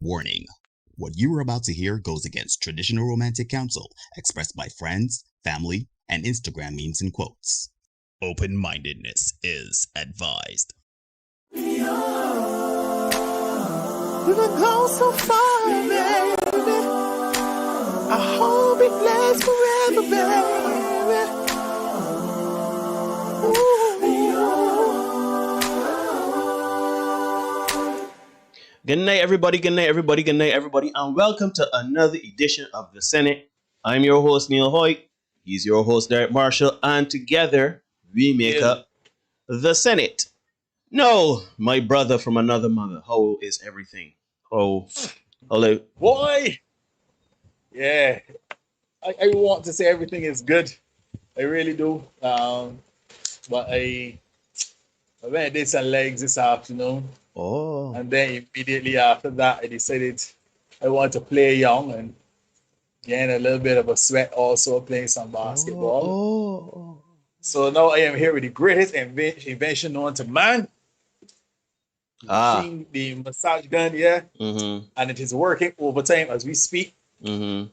Warning: what you are about to hear goes against traditional romantic counsel expressed by friends, family, and Instagram memes and quotes. Open-mindedness is advised. We will go so far, baby. I hope it lasts forever, baby. Ooh. Good night, everybody. Good night, everybody. Good night, everybody. And welcome to another edition of The Senate. I'm your host, Neil Hoyt. He's your host, Derek Marshall. And together, we make up The Senate. No, my brother from another mother. How is everything? Hello. Boy! Yeah. I want to say everything is good. I really do. But I went and did some legs this afternoon. Oh. And then immediately after that, I decided I want to play young and gain a little bit of a sweat also playing some basketball. Oh. So now I am here with the greatest invention known to man. Machine, the massage gun, yeah. Mm-hmm. And it is working overtime as we speak. Mm-hmm.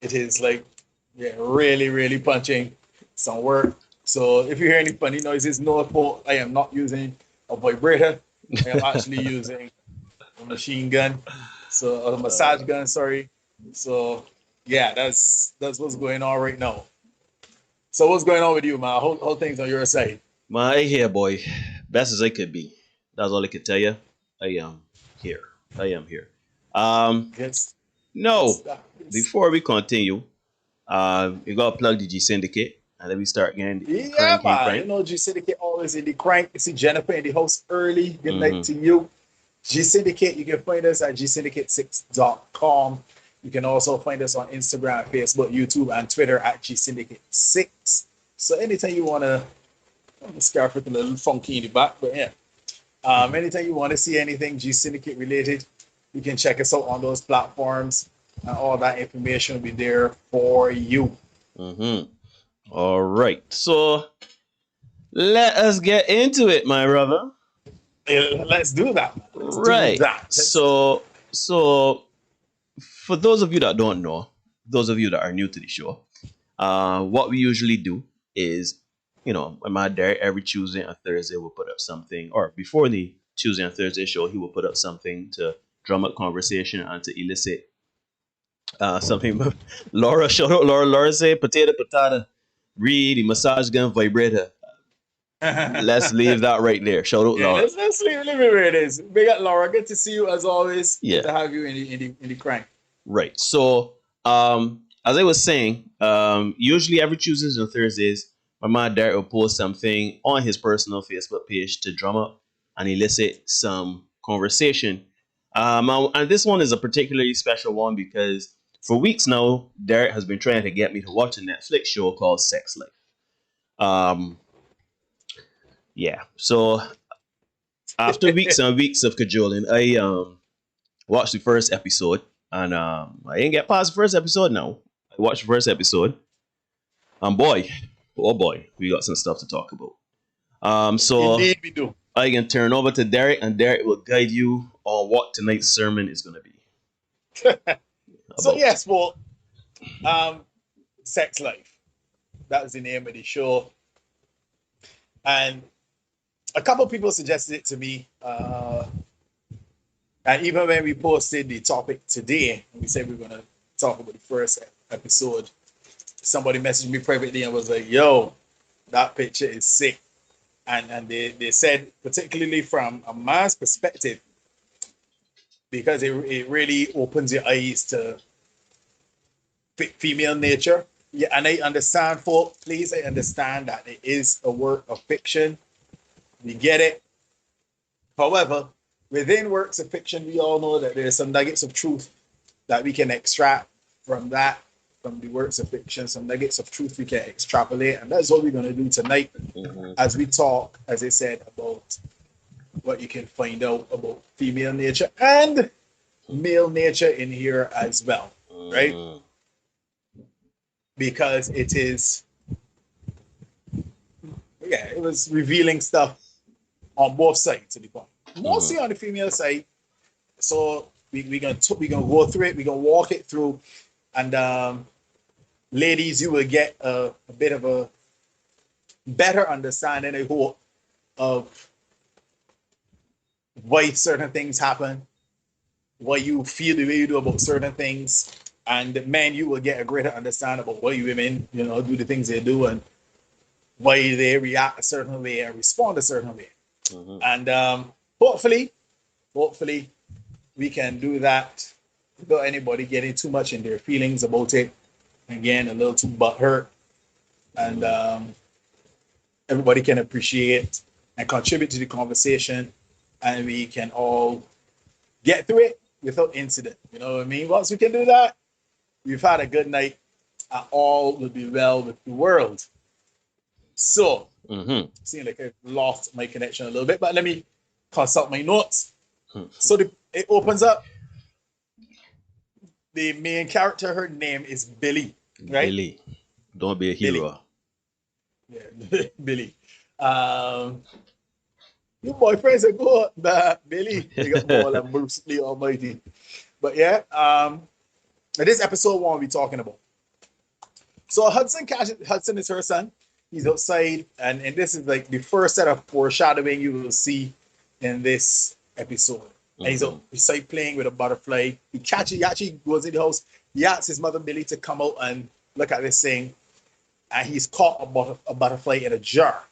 It is like, yeah, really, really punching some work. So if you hear any funny noises, no fault. I am not using a vibrator. I am actually using a machine gun. So a massage gun, sorry. So yeah, that's what's going on right now. So what's going on with you, man? How things on your side? My here, boy. Best as I could be. That's all I could tell you. I am here. Yes. No. Before we continue, you gotta plug the G-Syndicate and then we start getting the crank. You know, G-Syndicate always in the crank. You see Jennifer in the house early. Good night to you. G-Syndicate, you can find us at gsyndicate6.com. You can also find us on Instagram, Facebook, YouTube, and Twitter at G-Syndicate6. So anytime you want to, the scarf with a little funky in the back, but yeah. Anytime you want to see anything G-Syndicate related, you can check us out on those platforms. And all that information will be there for you. Mm-hmm. All right. So let us get into it, my brother. Let's do that. Right. So for those of you that don't know, those of you that are new to the show, what we usually do is, you know, my dad every Tuesday and Thursday will put up something, or before the Tuesday and Thursday show, he will put up something to drum up conversation and to elicit something. Laura, shout out Laura. Laura say potato, read the massage gun vibrator. Let's leave that right there. Shout out Laura. Let's leave it where it is. Big up Laura. Good to see you as always. Yeah. Good to have you in the crank. Right. So as I was saying, usually every Tuesdays and Thursdays, my man Derek will post something on his personal Facebook page to drum up and elicit some conversation. And this one is a particularly special one because for weeks now, Derek has been trying to get me to watch a Netflix show called Sex Life. Yeah. So after weeks and weeks of cajoling, I watched the first episode, and I didn't get past the first episode now. I watched the first episode, and boy, we got some stuff to talk about. So indeed we do. I can turn over to Derek, and Derek will guide you on what tonight's sermon is going to be. So yes, well, Sex Life. That was the name of the show. And a couple people suggested it to me. And even when we posted the topic today, we said we are going to talk about the first episode, somebody messaged me privately and was like, yo, that picture is sick. And they said, particularly from a man's perspective, because it really opens your eyes to female nature. Yeah, and I understand, folks, please, I understand that it is a work of fiction. We get it. However, within works of fiction, we all know that there's some nuggets of truth that we can extract from the works of fiction, some nuggets of truth we can extrapolate. And that's what we're going to do tonight as we talk, as I said, about what you can find out about female nature and male nature in here as well, right? Because it is, it was revealing stuff on both sides to the point. Mostly on the female side. So we gonna go through it. We're gonna walk it through, and ladies, you will get a bit of a better understanding, I hope, of why certain things happen, why you feel the way you do about certain things, and men, you will get a greater understanding about why women, do the things they do and why they react a certain way and respond a certain way. And hopefully, we can do that without anybody getting too much in their feelings about it. Again, a little too butthurt, and everybody can appreciate and contribute to the conversation, and we can all get through it without incident. You know what I mean? Once we can do that, we've had a good night, and all will be well with the world. So, seeing like I've lost my connection a little bit, but let me consult my notes. So it opens up. The main character, her name is Billy, right? Billy, don't be a hero. Yeah, Billy. Your boyfriends are good, Billy. They got more than Bruce Lee Almighty. But this episode one we're talking about. So Hudson is her son. He's outside, and this is like the first set of foreshadowing you will see in this episode. And he's outside playing with a butterfly. He actually goes in the house. He asks his mother Billy to come out and look at this thing, and he's caught a butterfly in a jar.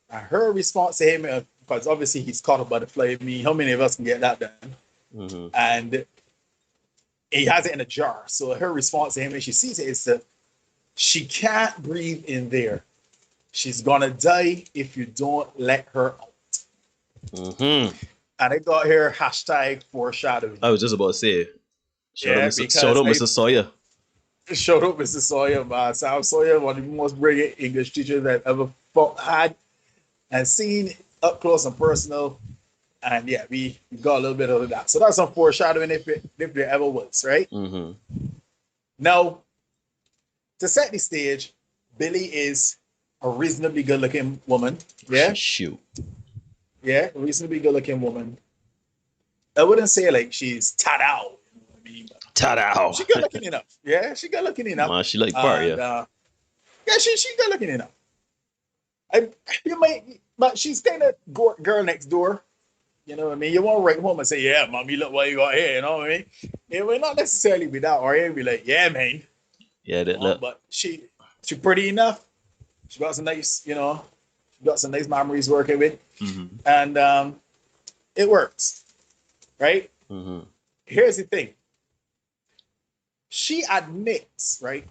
And her response to him, because obviously he's caught a butterfly. I mean, how many of us can get that done? And he has it in a jar. So her response to him when she sees it is that she can't breathe in there. She's gonna die if you don't let her out. And I got here #foreshadowing. I was just about to say, shout out Mr. Sawyer. Shout out Mr. Sawyer, man. Sam Sawyer, one of the most brilliant English teachers I've ever had and seen up close and personal. And yeah, we got a little bit of that. So that's some foreshadowing if there ever was, right? Now, to set the stage, Billy is a reasonably good-looking woman. Yeah? Shoot. Yeah, a reasonably good-looking woman. I wouldn't say like she's ta-da. You know what I mean? Ta-da. She's good-looking enough. Yeah, she's good-looking enough. Man, she like part, yeah. Yeah, she's good-looking enough. But she's kind of girl next door. You know what I mean? You won't write home and say, yeah, mom, you look what you got here. You know what I mean? It will not necessarily be that. Or it'll be like, yeah, man. Yeah, but she's pretty enough. She got some nice, she got some nice memories working with. And it works. Right? Here's the thing. She admits, right,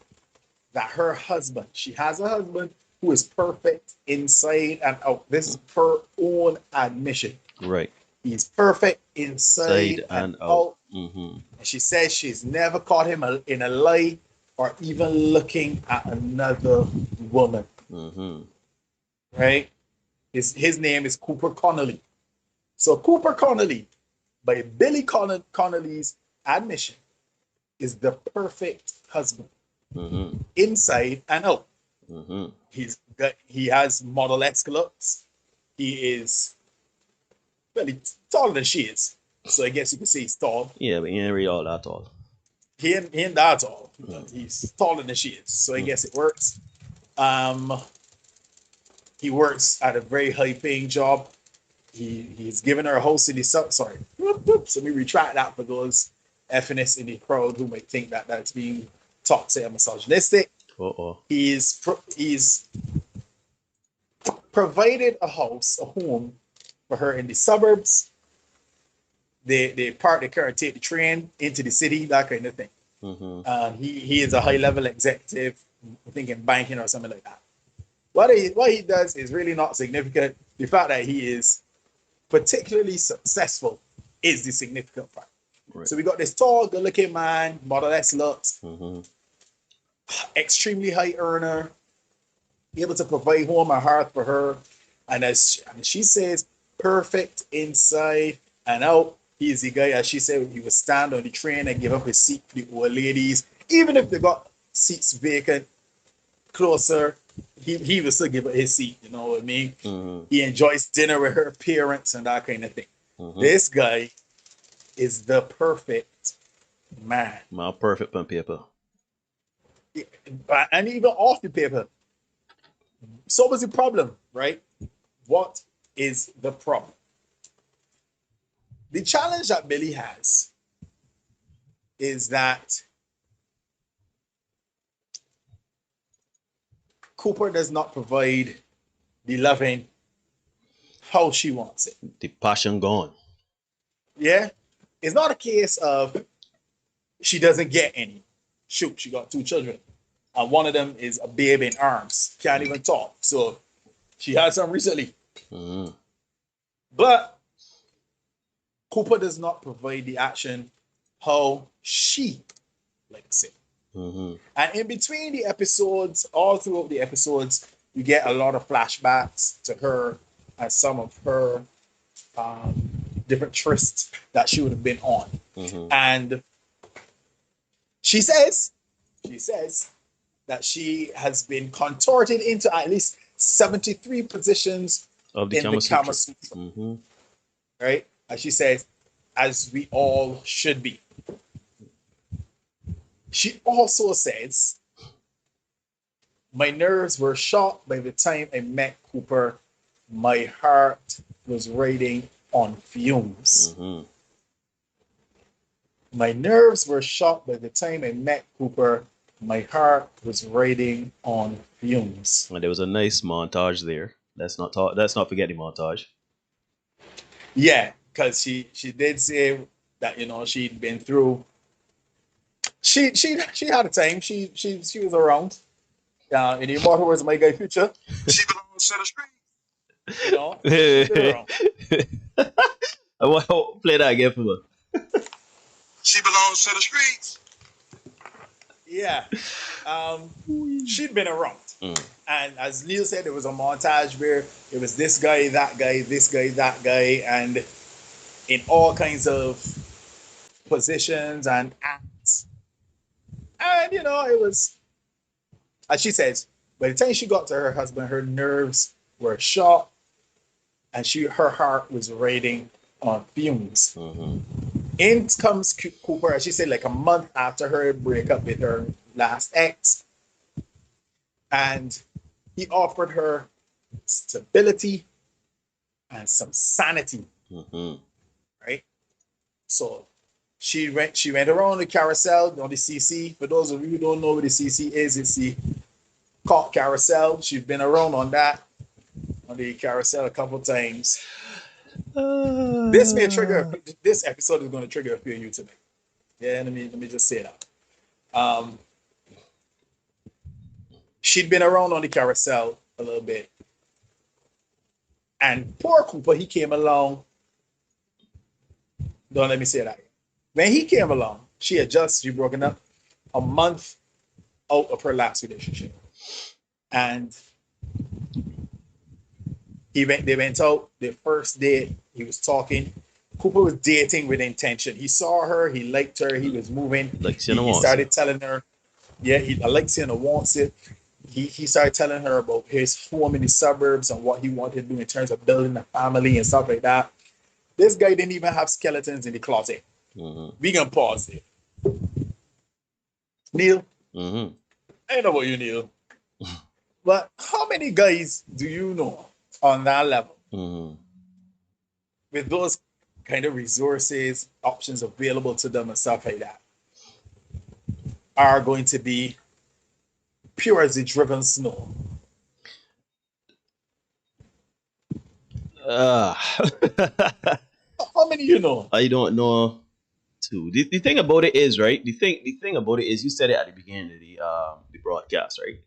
that her husband, she has a husband who is perfect inside and out. This is her own admission. Right. He's perfect inside and out. And she says she's never caught him in a lie or even looking at another woman. Right? His name is Cooper Connolly. So Cooper Connolly, by Billy Connolly's admission, is the perfect husband. Inside and out. He has model-esque looks. He is taller than she is. So I guess you could say he's tall. Yeah, but he ain't really all that tall. He ain't that tall. He's taller than she is. So I guess it works. He works at a very high-paying job. He's given her a house in the south. Sorry. So let me retract that for those feminists in the crowd who might think that that's being toxic and misogynistic. He's provided a home for her in the suburbs. They park the car and take the train into the city, that kind of thing. He is a high-level executive, I think in banking or something like that. What he does is really not significant. The fact that he is particularly successful is the significant part. Right. So we got this tall, good-looking man, model-esque looks, extremely high earner, able to provide home and hearth for her. And as she says, perfect inside and out. He's the guy, as she said, he would stand on the train and give up his seat for the old ladies. Even if they got seats vacant closer, he would still give up his seat, you know what I mean? He enjoys dinner with her parents and that kind of thing. This guy is the perfect man. My perfect pen paper. And even off the paper. So what's the problem, right? What is the problem? The challenge that Billy has is that Cooper does not provide the loving how she wants it. The passion gone. Yeah? It's not a case of she doesn't get any. Shoot, she got 2 children. And one of them is a baby in arms. Can't even talk. So she had some recently. Mm-hmm. But Cooper does not provide the action how she likes it. Mm-hmm. And in between the episodes, all throughout the episodes, you get a lot of flashbacks to her and some of her different trysts that she would have been on. Mm-hmm. And she says that she has been contorted into at least 73 positions Of the in the Kama Sutra. Mm-hmm. Right? And she says, as we all should be. She also says, my nerves were shot by the time I met Cooper. My heart was riding on fumes. Mm-hmm. My nerves were shot by the time I met Cooper. My heart was riding on fumes. And there was a nice montage there. Let's not forget the montage. Yeah, because she did say that, you know, she'd been through. She had a time. She was around. In the immortal words of my guy Future, she belongs to the street. You know, she's been around. I want to play that again for me. She belongs to the streets. Yeah. She'd been around. Mm. And as Neil said, there was a montage where it was this guy, that guy, this guy, that guy, and in all kinds of positions and acts. And, you know, it was, as she says, by the time she got to her husband, her nerves were shot and her heart was riding on fumes. Mm-hmm. In comes Cooper, as she said, like a month after her breakup with her last ex. And he offered her stability and some sanity. Mm-hmm. Right? So she went around the carousel on the CC. For those of you who don't know what the CC is, it's the caught carousel. She's been around on the carousel a couple times. This episode is going to trigger a few of you tonight. Yeah, let me just say that. She'd been around on the carousel a little bit. And poor Cooper, he came along. Don't let me say that. When he came along, she broken up a month out of her last relationship. And they went out. The first day he was talking. Cooper was dating with intention. He saw her, he liked her, he was moving. He started telling her, I like Sienna wants it. He started telling her about his home in the suburbs and what he wanted to do in terms of building a family and stuff like that. This guy didn't even have skeletons in the closet. Mm-hmm. We can pause there. Neil, Mm-hmm. I know about you, Neil. But how many guys do you know on that level Mm-hmm. with those kind of resources, options available to them and stuff like that are going to be pure as the driven snow? How many you know? I don't know. Too. The thing about it is, right? The thing about it is, you said it at the beginning of the broadcast, right?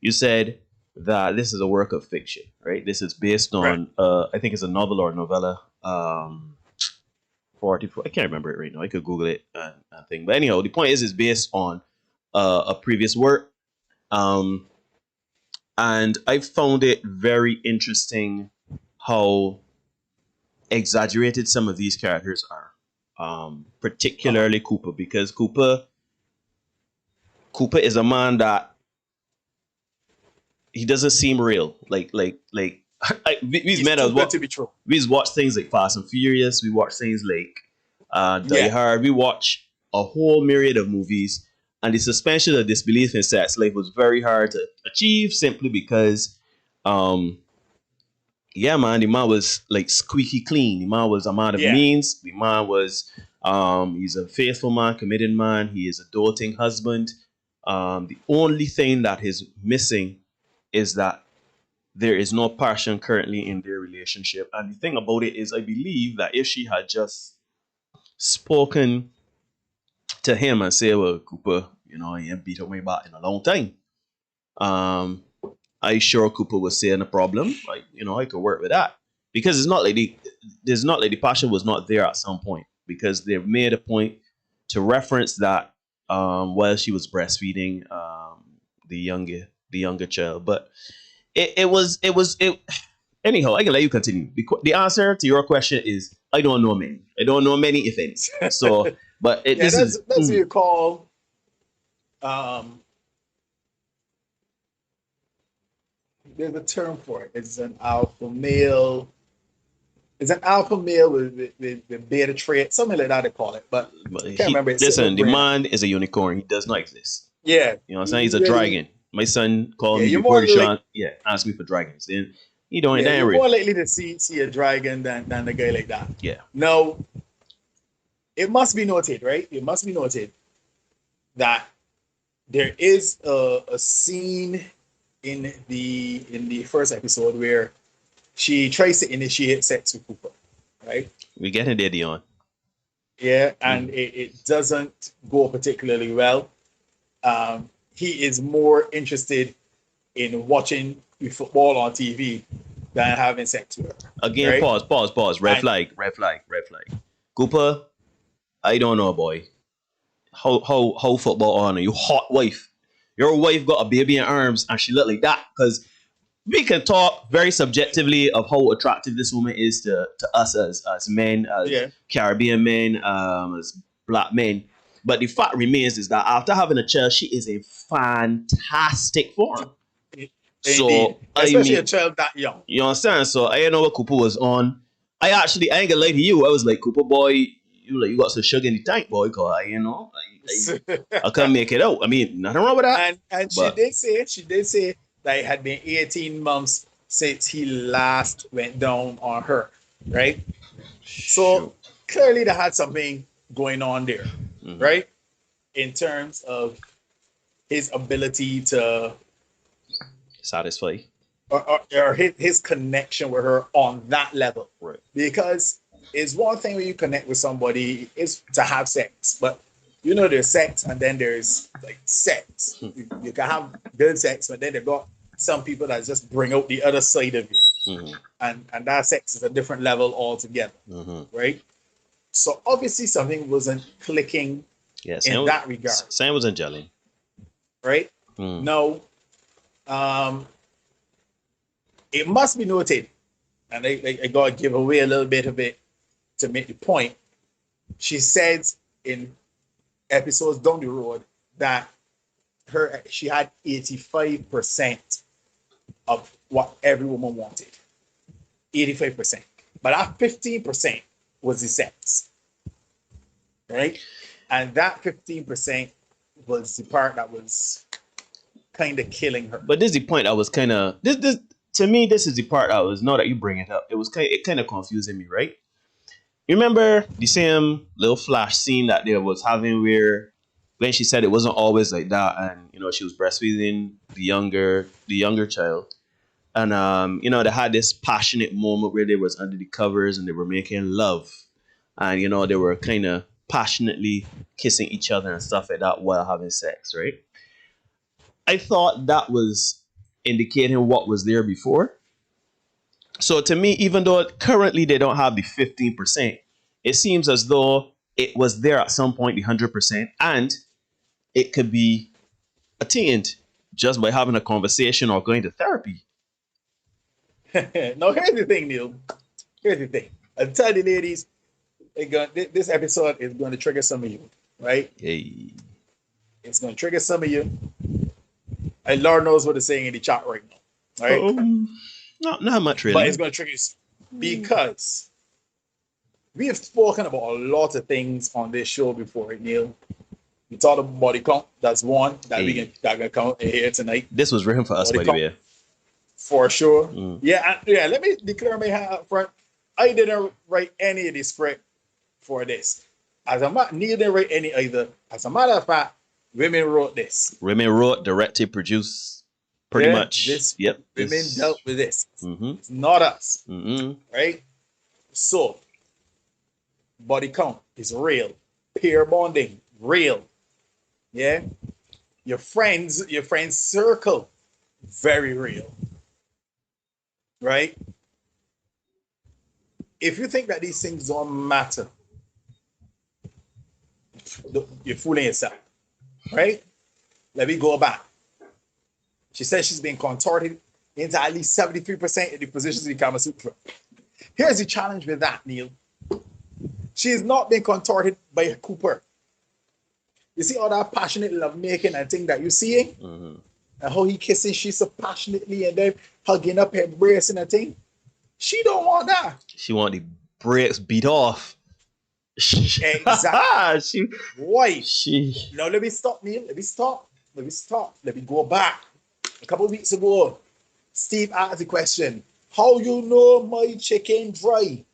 You said that this is a work of fiction, right? This is based on I think it's a novel or a novella. 44. I can't remember it right now. I could Google it and thing. But anyhow, the point is, it's based on a previous work. And I found it very interesting how exaggerated some of these characters are. Particularly Cooper, because Cooper is a man that he doesn't seem real. We've met us. To be true. We've watched things like Fast and Furious. We watched things like Die Hard. We watch a whole myriad of movies, and the suspension of disbelief in sex life was very hard to achieve simply because, yeah, man, the man was like squeaky clean. The man was a man of means. The man was, he's a faithful man, committed man. He is a doting husband. The only thing that is missing is that there is no passion currently in their relationship. And the thing about it is, I believe that if she had just spoken to him and say, well, Cooper, you know, you ain't beat up my back in a long time. I sure Cooper was saying a problem. Like, you know, I could work with that. Because it's not like the passion was not there at some point. Because they've made a point to reference that while she was breastfeeding the younger child. But it was anyhow, I can let you continue. The answer to your question is I don't know many. I don't know many, if any. So but that's what you call there's a term for it. It's an alpha male. It's an alpha male with beta trait, something like that they call it. But I can't remember. Listen, the man is a unicorn. He does not exist. Yeah. You know what I'm saying? He's a dragon. My son called me before the show. Asked me for dragons. Then he don't. You're more likely to see a dragon than a guy like that. Yeah. Now, it must be noted, right? It must be noted that there is a scene in the first episode where she tries to initiate sex with Cooper, right? We getting there, Dion. Yeah, and it doesn't go particularly well. He is more interested in watching football on TV than having sex with her. Again, right? Pause. Red flag. Cooper, I don't know, boy. How football on you hot wife. Your wife got a baby in arms and she look like that. Because we can talk very subjectively of how attractive this woman is to us as men, as Caribbean men, as black men. But the fact remains is that after having a child, she is in fantastic form. So especially a child that young. You understand? So I didn't know what Cooper was on. I ain't gonna lie to you. I was like, Cooper boy, you got some sugar in the tank, boy. Cause I can't make it out. I mean, nothing wrong with that. And she did say that it had been 18 months since he last went down on her, right? So clearly they had something going on there, right? In terms of his ability to satisfy or his connection with her on that level, right? Because it's one thing when you connect with somebody is to have sex, but you know there's sex and then there's like sex. You can have good sex, but then they've got some people that just bring out the other side of you, and that sex is a different level altogether, right? So obviously something wasn't clicking in that regard. Same wasn't gelling, right? No. It must be noted, and I got to give away a little bit of it to make the point. She says in episodes down the road that she had 85% of what every woman wanted. 85%. But that 15% was the sex. Right? And that 15% was the part that was kind of killing her. But this is the point I was kind of this to me, this is the part I was, now that you bring it up, it kind of confusing me, right? You remember the same little flash scene that they was having where when she said it wasn't always like that, and you know she was breastfeeding the younger child, and you know they had this passionate moment where they was under the covers and they were making love, and you know they were kind of passionately kissing each other and stuff like that while having sex, right? I thought that was indicating what was there before. So to me, even though currently they don't have the 15%, it seems as though it was there at some point, the 100%, and it could be attained just by having a conversation or going to therapy. Now, here's the thing, Neil. Here's the thing. I'll tell the ladies, this episode is going to trigger some of you, right? Hey. It's going to trigger some of you. And Lord knows what they're saying in the chat right now, right? Not much, really. But it's going to trigger you because We have spoken about a lot of things on this show before, Neil. We talked about body count. That's one that we can count here tonight. This was written for us, Body by the count. way. For sure. Yeah, let me declare my hand up front. I didn't write any of the script for this. Neither didn't write any either. As a matter of fact, women wrote this. Women wrote, directed, produced, pretty much. Women dealt with this. Mm-hmm. It's not us. Mm-hmm. Right? So, body count is real. Peer bonding, real. Yeah? Your friends circle, very real. Right? If you think that these things don't matter, you're fooling yourself. Right? Let me go back. She says she's been contorted into at least 73% of the positions in Kama Sutra. Here's the challenge with that, Neil. She has not been contorted by Cooper. You see all that passionate love making and thing that you're seeing? Mm-hmm. And how he kissing she so passionately and then hugging up, embracing and thing. She don't want that. She want the brakes beat off. Exactly. Why? She. Now let me stop, Neil. Let me stop. Let me go back. A couple of weeks ago, Steve asked the question, how you know my chicken dry?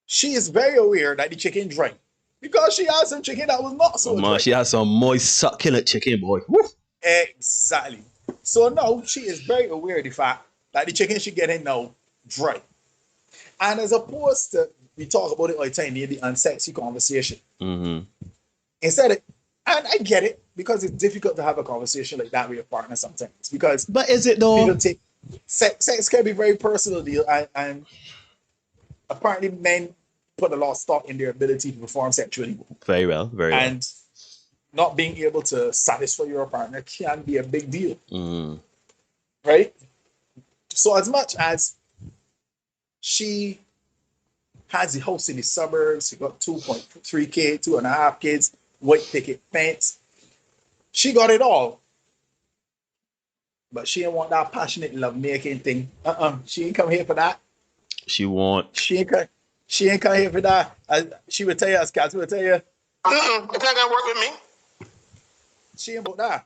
She is very aware that the chicken dry. Because she has some chicken that was not so dry. She has some moist, succulent chicken, boy. Woo. Exactly. So now she is very aware of the fact that the chicken she getting now dry. And as opposed to, we talk about it all the time, the unsexy conversation. Mm-hmm. Instead of, and I get it, because it's difficult to have a conversation like that with your partner sometimes. Because but is it though? Sex can be very personal deal, and apparently men put a lot of stock in their ability to perform sexually. Very well. And not being able to satisfy your partner can be a big deal. Mm. Right? So as much as she has the house in the suburbs, she got 2.3K, 2.5 kids, white picket fence. She got it all. But she didn't want that passionate love-making thing. She ain't come here for that. She ain't come here for that. She would tell you, as Kat would tell you, it's not gonna work with me. She ain't about that.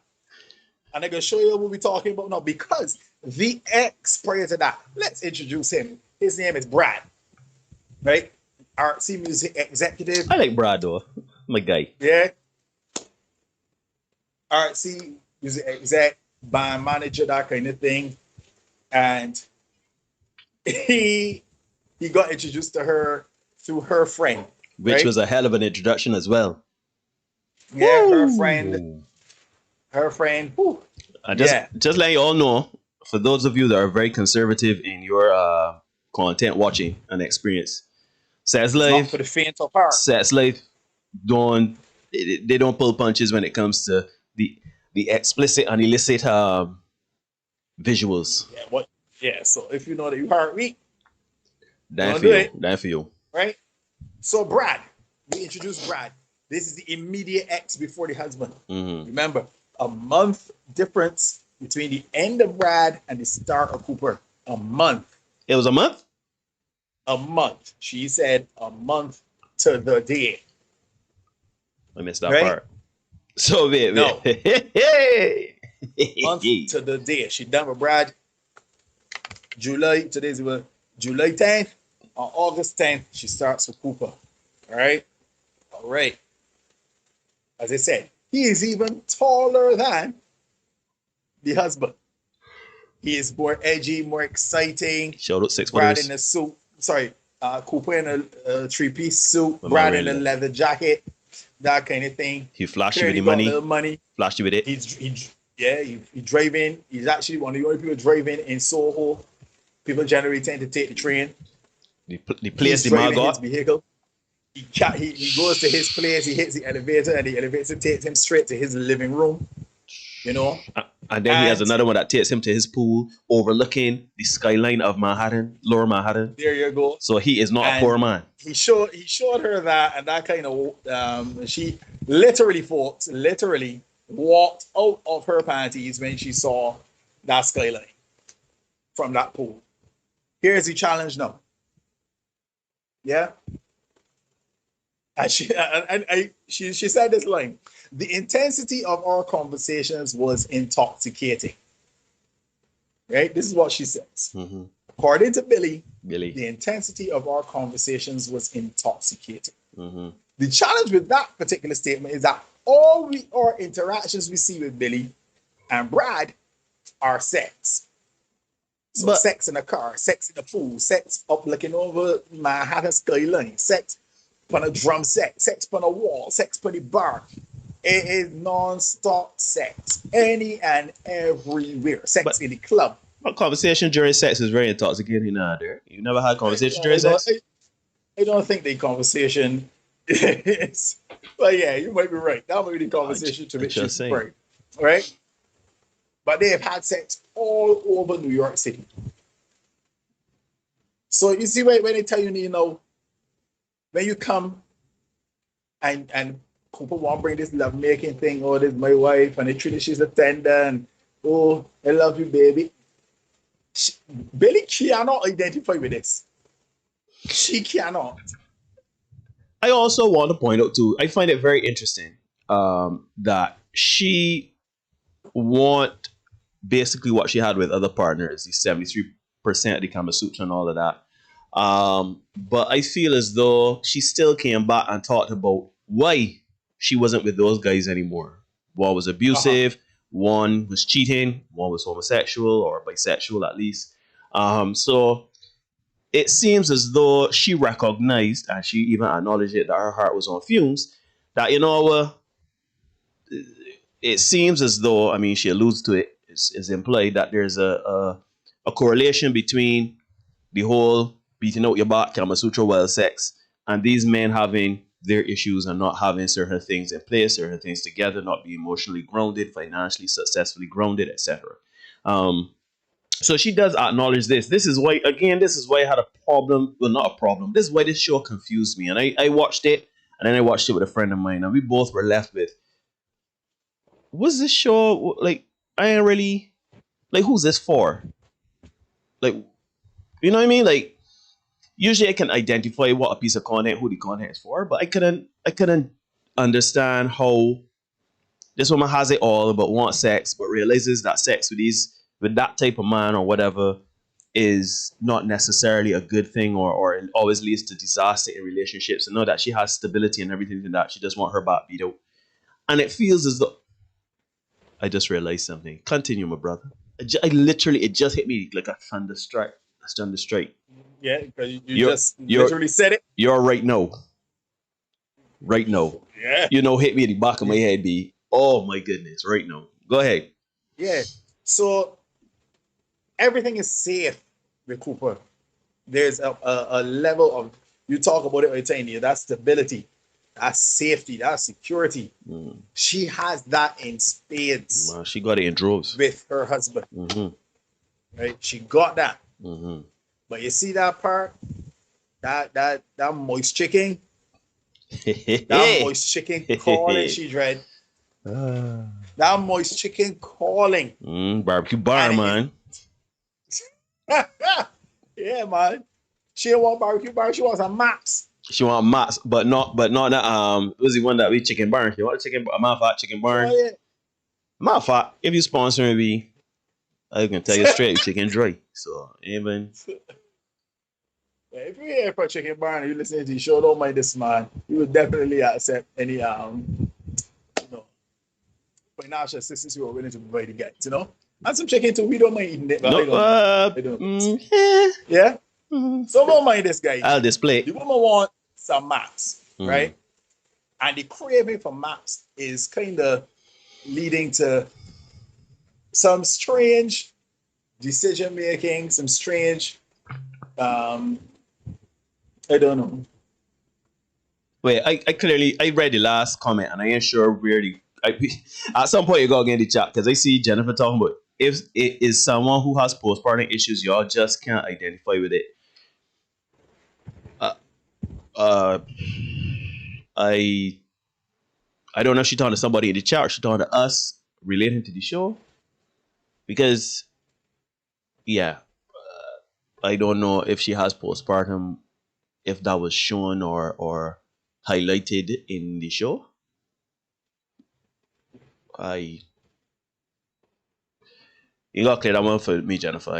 And I'm gonna show you what we're talking about now, because the ex prior to that, let's introduce him. His name is Brad. Right? RC music executive. I like Brad though. My guy. Yeah. RC music exec, band manager, that kind of thing. And he got introduced to her through her friend. Which right? was a hell of an introduction as well. Yeah, Woo! Her friend. Woo. Just let you all know, for those of you that are very conservative in your content watching and experience, Sex Life, for the faint of heart. Sex Life they don't pull punches when it comes to the explicit and illicit visuals. Yeah, so if you know that you heart weak, That for you. Right? So Brad, we introduced Brad. This is the immediate ex before the husband. Mm-hmm. Remember, a month difference between the end of Brad and the start of Cooper. A month. It was a month? A month. She said a month to the day. I missed that part. So wait. No. Month to the day. She done with Brad. July 10th. On August 10th, she starts with Cooper. All right. As I said, he is even taller than the husband. He is more edgy, more exciting. Showed up 6 Brad footers. in a suit. Sorry, Cooper in a 3-piece suit. Brad in a leather jacket. That kind of thing. He flashed you with the money. Money. Flashed you with it. He drove in. He's actually one of the only people driving in Soho. People generally tend to take the train. The place the man got. His vehicle. He goes to his place. He hits the elevator, and the elevator takes him straight to his living room. You know. And then he has another one that takes him to his pool, overlooking the skyline of Manhattan, Lower Manhattan. There you go. So he is not a poor man. He showed her that, and that kind of she literally walked out of her panties when she saw that skyline from that pool. Here's the challenge now. Yeah. And she said this line: the intensity of our conversations was intoxicating. Right? This is what she says. Mm-hmm. According to Billy, Billy. the intensity of our conversations was intoxicating. Mm-hmm. The challenge with that particular statement is that all our interactions we see with Billy and Brad are sex. So But sex in a car, sex in the pool, sex up looking over Manhattan skyline, sex on a drum set, sex on a wall, sex on the bar. It is non-stop sex, any and everywhere. Sex in the club. But conversation during sex is very intoxicating there. You never had conversation during sex? I don't think the conversation is. But yeah, you might be right. That might be the conversation to make you right. Right? But they have had sex all over New York City. So you see when they tell you, you know, when you come and people want to bring this love making thing, oh, this is my wife, and they treat her, she's a tender, and oh, I love you, baby. Billy cannot identify with this. She cannot. I also want to point out too, I find it very interesting that she want basically what she had with other partners, the 73% of the Kama Sutra and all of that. But I feel as though she still came back and talked about why she wasn't with those guys anymore. One was abusive, one was cheating, one was homosexual or bisexual at least. So it seems as though she recognized, and she even acknowledged it, that her heart was on fumes. That, you know, it seems as though, I mean, she alludes to it, is implied that there's a correlation between the whole beating out your back, Kama Sutra, well, sex, and these men having their issues and not having certain things in place, certain things together, not being emotionally grounded, financially successfully grounded, etc. So she does acknowledge this. This is why I had a problem. Well, not a problem. This is why this show confused me. And I watched it, and then I watched it with a friend of mine, and we both were left with, was this show, like, I ain't really, like, who's this for? Like, you know what I mean? Like, usually I can identify what a piece of content, who the content is for, but I couldn't understand how this woman has it all but wants sex, but realizes that sex with that type of man or whatever is not necessarily a good thing, or it always leads to disaster in relationships, and know that she has stability and everything in that. She doesn't want her back beat out. And it feels as though, I just realized something. Continue, my brother. It just hit me like a thunder strike. Yeah, because you just literally said it. You're right now. Right now. Yeah. You know, hit me in the back of my head, B. Oh my goodness, right now. Go ahead. Yeah. So everything is safe with Cooper. There's a level of, you talk about it right now, that's stability, that's safety, that's security. She has that in spades. She got it in droves with her husband. Right? She got that. But you see that part? That moist chicken? That moist chicken calling, she dread. That moist chicken calling. Barbecue bar, man. Yeah, man. She don't want barbecue bar, she wants a maps. She want maps, but not that was the one that we chicken barn. You want a chicken, a matter of fact, chicken barn. Oh, yeah. Matter of fact, if you sponsor me, I can tell you straight, chicken dry. So even if you're here for chicken barn and you listen to the show, don't mind this man. You would definitely accept any financial assistance you are willing to provide the guys, you know? And some chicken too, we don't mind eating it. Yeah? So don't mind this guy. I'll display. The woman want some maps, right? And the craving for maps is kind of leading to some strange decision making, some strange, I don't know. Wait, I read the last comment and I ain't sure where at some point you gotta get in the chat, because I see Jennifer talking about if it is someone who has postpartum issues, y'all just can't identify with it. I don't know if she's talking to somebody in the chat or she's talking to us relating to the show, because I don't know if she has postpartum, if that was shown or highlighted in the show. You gotta clear that one for me, Jennifer.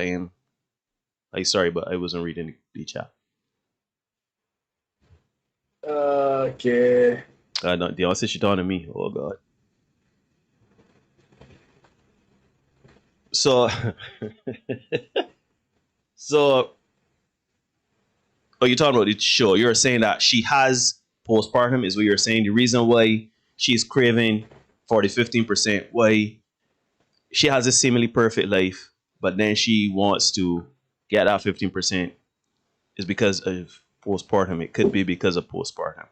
I sorry, but I wasn't reading the chat. Okay. The answer she talking to me. Oh God. So, so, oh, you're talking about the show. You're saying that she has postpartum, is what you're saying. The reason why she's craving for the 15%, why she has a seemingly perfect life, but then she wants to get that 15% is because of postpartum. It could be because of postpartum.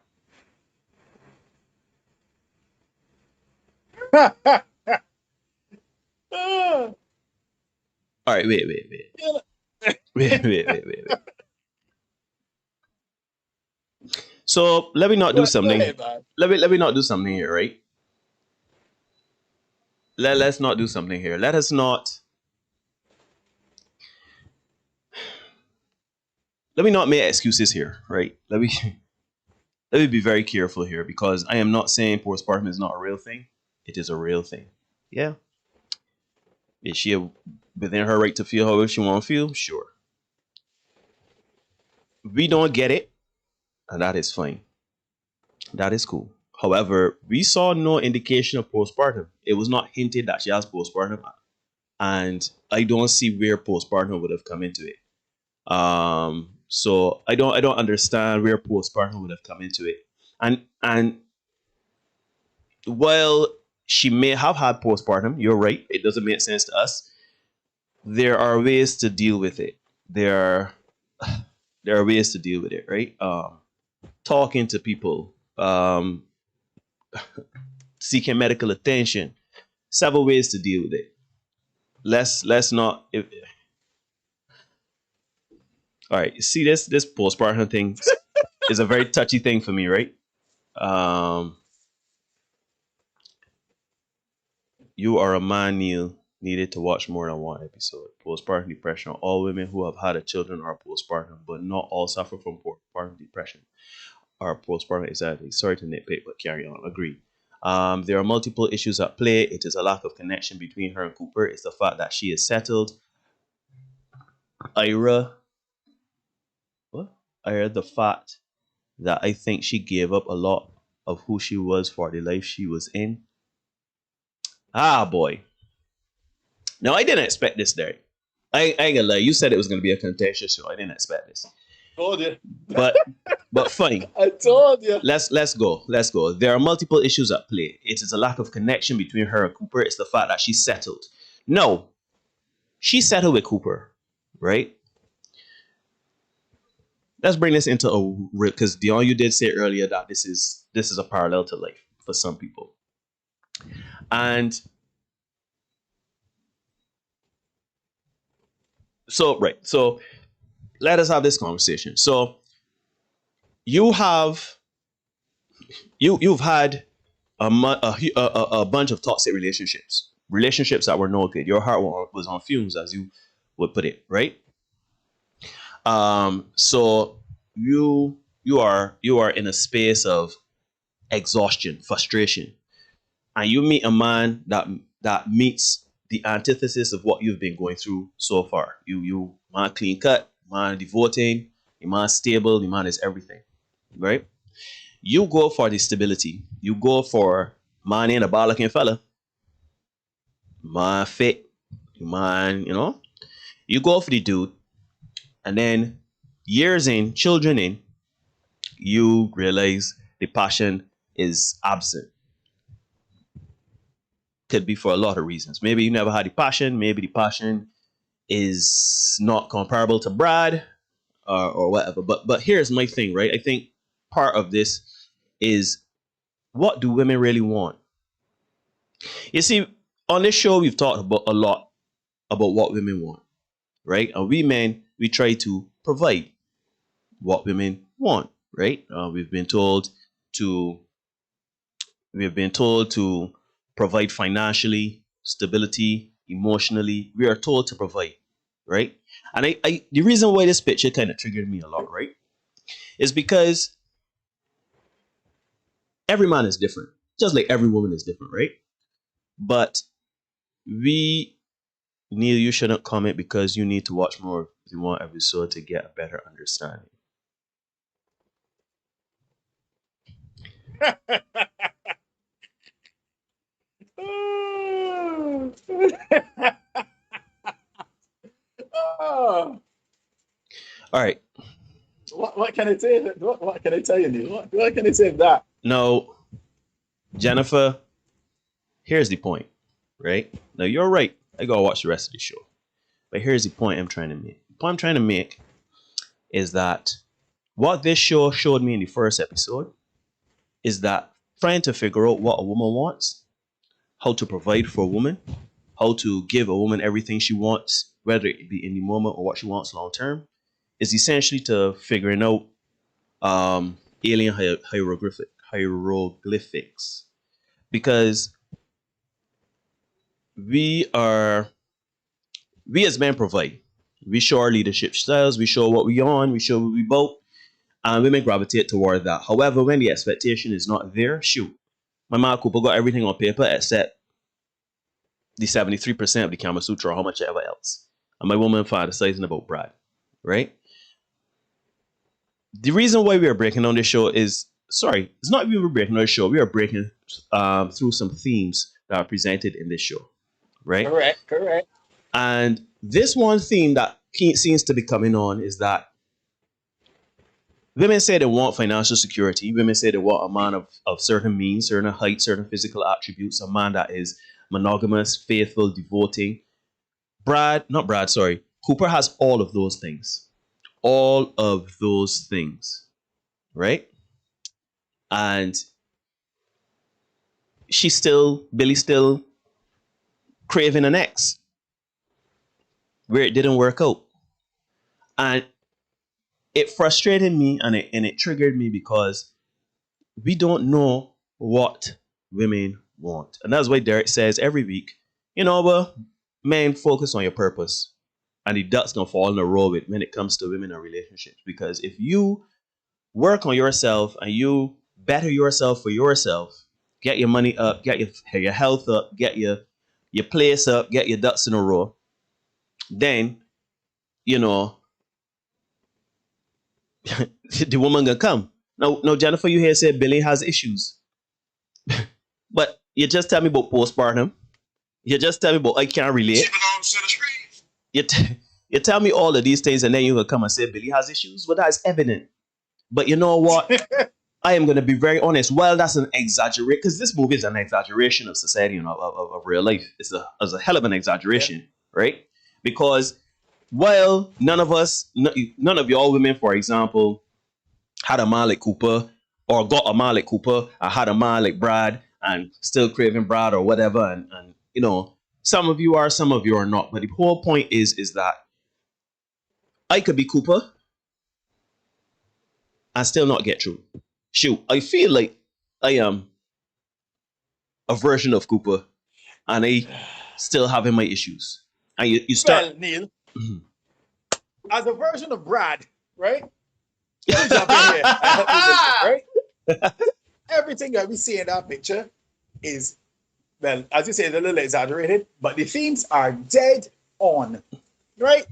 All right, wait. Wait. So let me not do something. Go ahead, man. Let me not do something here, right? Let's not do something here. Let me not make excuses here, right? Let me be very careful here because I am not saying postpartum is not a real thing. It is a real thing. Yeah. Is she within her right to feel however she want to feel? Sure. We don't get it, and that is fine. That is cool. However, we saw no indication of postpartum. It was not hinted that she has postpartum, and I don't see where postpartum would have come into it. So I don't understand where postpartum would have come into it. And while she may have had postpartum, you're right, it doesn't make sense to us. There are ways to deal with it. There are ways to deal with it, right? Talking to people, seeking medical attention, several ways to deal with it. Let's not. All right, see this postpartum thing is a very touchy thing for me, right? You are a man, Neil. Needed to watch more than one episode. Postpartum depression. All women who have had a children are postpartum, but not all suffer from postpartum depression or postpartum anxiety. Sorry to nitpick, but carry on. Agree. There are multiple issues at play. It is a lack of connection between her and Cooper. It's the fact that she is settled. Ira, the fact that I think she gave up a lot of who she was for the life she was in. Ah, boy. No, I didn't expect this, Derek. I ain't gonna lie. You said it was gonna be a contentious show. I didn't expect this. Told you. But fine. I told you. Let's go. There are multiple issues at play. It is a lack of connection between her and Cooper. It's the fact that she's settled. No, she settled with Cooper, right? Let's bring this into a because Dion, you did say earlier that this is a parallel to life for some people, and so let us have this conversation. So you've had a bunch of toxic relationships that were no good. Your heart was on fumes, as you would put it, right? So you are in a space of exhaustion, frustration, and you meet a man that meets the antithesis of what you've been going through so far. You man clean cut, man devoting, you man stable, you man is everything, right? You go for the stability. You go for man in a ball looking fella, man fit, man, you go for the dude. And then years in, children in, you realize the passion is absent. Could be for a lot of reasons. Maybe you never had the passion. Maybe the passion is not comparable to Brad or whatever. But here's my thing, right? I think part of this is, what do women really want? You see, on this show, we've talked about a lot about what women want, right? And we men, we try to provide what women want, right? We've been told to provide financially, stability, emotionally. We are told to provide, right? And the reason why this picture kind of triggered me a lot, right, is because every man is different, just like every woman is different, right? But we, Neil, you shouldn't comment because you need to watch more if you want episode to get a better understanding. Oh, All right. what can I say? What can I tell you, Neil? What can I say of that? Now, Jennifer, here's the point, right? Now, you're right. I gotta watch the rest of the show. But here's the point I'm trying to make. The point I'm trying to make is that what this show showed me in the first episode is that trying to figure out what a woman wants, how to provide for a woman, how to give a woman everything she wants, whether it be in the moment or what she wants long term, is essentially to figuring out alien hieroglyphics. Because we as men provide. We show our leadership styles, we show what we on, we show what we both, and women gravitate toward that. However, when the expectation is not there, shoot. My man Cooper got everything on paper except the 73% of the Kama Sutra or how much ever else. And my woman fantasizing about Brad, right? The reason why we are breaking down this show is, sorry, it's not we were breaking down the show, we are breaking through some themes that are presented in this show, right? Correct. And this one theme that seems to be coming on is that women say they want financial security. Women say they want a man of certain means, certain height, certain physical attributes, a man that is monogamous, faithful, devoting. Cooper has all of those things. All of those things, right? And Billy's still craving an ex where it didn't work out. And it frustrated me and it triggered me because we don't know what women want. And that's why Derek says every week, but men, focus on your purpose. And the ducks gonna fall in a row with when it comes to women and relationships. Because if you work on yourself and you better yourself for yourself, get your money up, get your health up, get your place up, get your ducks in a row, then, the woman gonna come. Now, Jennifer, you here said Billy has issues. But you just tell me about postpartum. You just tell me about I can't relate. She belongs to the street. You tell me all of these things and then you gonna come and say Billy has issues? Well, that is evident. But you know what? I am gonna be very honest. Well, that's an exaggeration, because this movie is an exaggeration of society and of real life. It's a hell of an exaggeration, right? Because while none of y'all women, for example, had a man like Cooper or got a man like Cooper and had a man like Brad and still craving Brad or whatever, and some of you are, some of you are not. But the whole point is that I could be Cooper and still not get through. Shoot, I feel like I am a version of Cooper and I still having my issues. And you start... Well, Neil, as a version of Brad, right? Let me jump in here and help you with it, right? Everything that we see in that picture is, well, as you say, it's a little exaggerated, but the themes are dead on, right?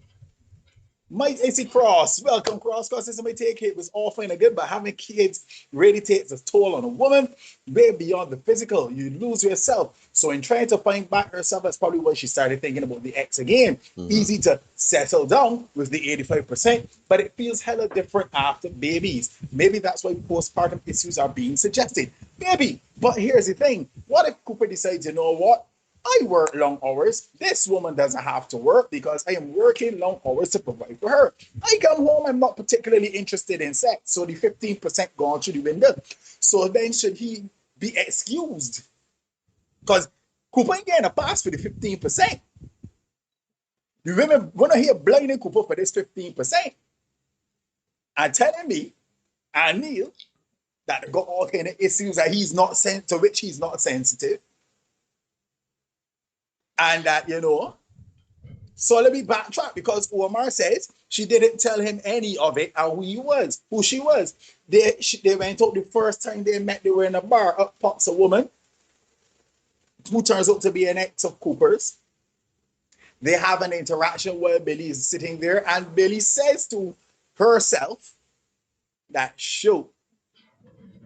Might AC Cross, welcome Cross, because this might take it was all fine and good, but having kids really takes a toll on a woman, way beyond the physical. You lose yourself. So in trying to find back herself, that's probably why she started thinking about the ex again. Mm-hmm. Easy to settle down with the 85%, but it feels hella different after babies. Maybe that's why postpartum issues are being suggested. Maybe, but here's the thing. What if Cooper decides, you know what? I work long hours. This woman doesn't have to work because I am working long hours to provide for her. I come home, I'm not particularly interested in sex. So the 15% gone through the window. So then should he be excused? Because Cooper ain't getting a pass for the 15%. The women want to hear blinding Cooper for this 15%. And telling me and Neil that got all kind of issues that he's not sent to which he's not sensitive. And that, So let me backtrack because Omar says she didn't tell him any of it and who she was. They went out the first time they met, they were in a bar. Up pops a woman who turns out to be an ex of Cooper's. They have an interaction where Billy is sitting there and Billy says to herself that, shoot,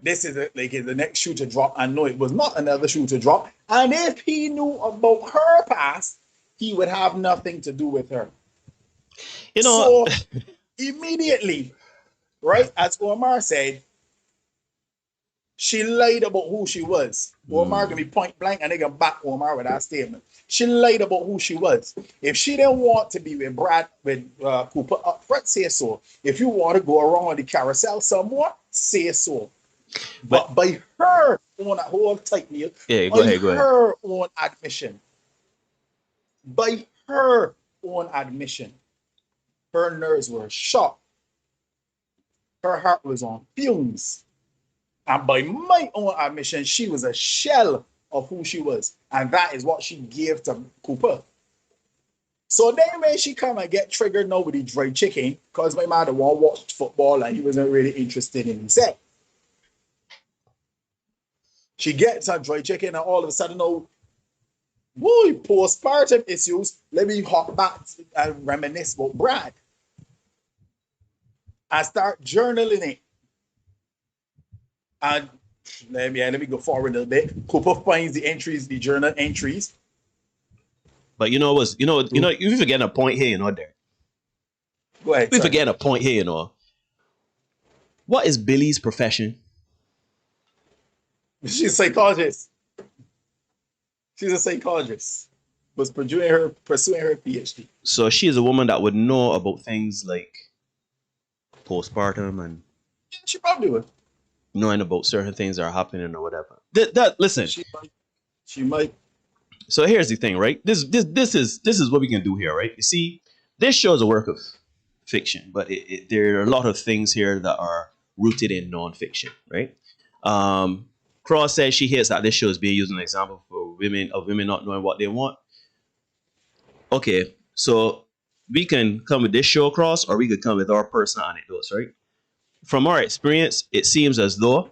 this is like the next shoe to drop. And no, it was not another shoe to drop. And if he knew about her past, he would have nothing to do with her. You know, so immediately, right, as Omar said, she lied about who she was. Omar can be point blank and they can back Omar with that statement. She lied about who she was. If she didn't want to be with Cooper up front, say so. If you want to go around the carousel some more, say so. But by her own, hold tight, Neil. Yeah, go ahead. Her own admission. By her own admission, her nerves were shot. Her heart was on fumes. And by my own admission, she was a shell of who she was. And that is what she gave to Cooper. So then when she come and get triggered now with the dry chicken, because my mother won't watch football and he wasn't really interested in sex. She gets her dry chicken and all of a sudden, oh, boy, postpartum issues. Let me hop back and reminisce about Brad. I start journaling it. And let me go forward a little bit. Cooper finds the entries, the journal entries. But you forget a point here, there. Go ahead. We forget a point here, What is Billy's profession? She's a psychologist. She's a psychologist. Was pursuing her PhD. So she is a woman that would know about things like postpartum and she probably would. Knowing about certain things that are happening or whatever. Listen. She might. So here's the thing, right? This is what we can do here, right? You see, this show is a work of fiction, but there are a lot of things here that are rooted in non-fiction, right? Cross says she hates that this show is being used as an example for women not knowing what they want. Okay, so we can come with this show across, or we could come with our personal anecdotes, right? From our experience, it seems as though...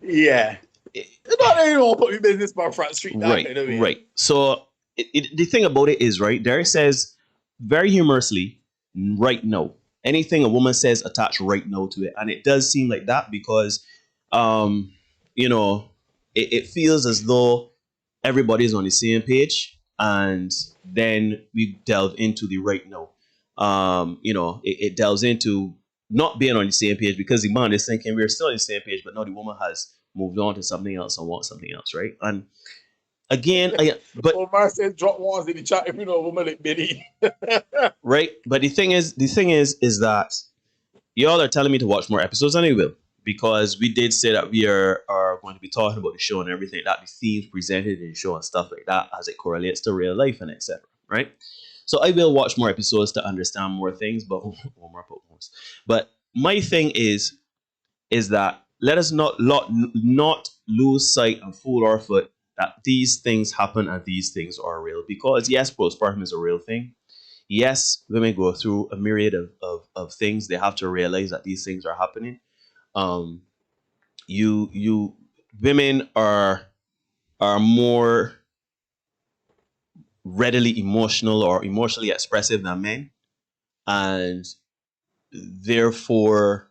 Yeah. Not anyone put me business bar front street. Right. So the thing about it is, right, there it says very humorously, right now. Anything a woman says, attach right now to it. And it does seem like that because, it feels as though everybody's on the same page. And then we delve into the right now. It delves into not being on the same page because the man is thinking we're still on the same page, but now the woman has moved on to something else and wants something else, right? And again, but Omar says drop ones in the chat if you know a woman like Billy. Right? But the thing is that y'all are telling me to watch more episodes, and I will, because we did say that we are going to be talking about the show and everything, that the themes presented in the show and stuff like that as it correlates to real life and etc. Right? So I will watch more episodes to understand more things, but But my thing is that let us not lose sight and fool our foot that these things happen and these things are real. Because yes, postpartum is a real thing. Yes, women go through a myriad of things. They have to realize that these things are happening. Women are more readily emotional or emotionally expressive than men, and therefore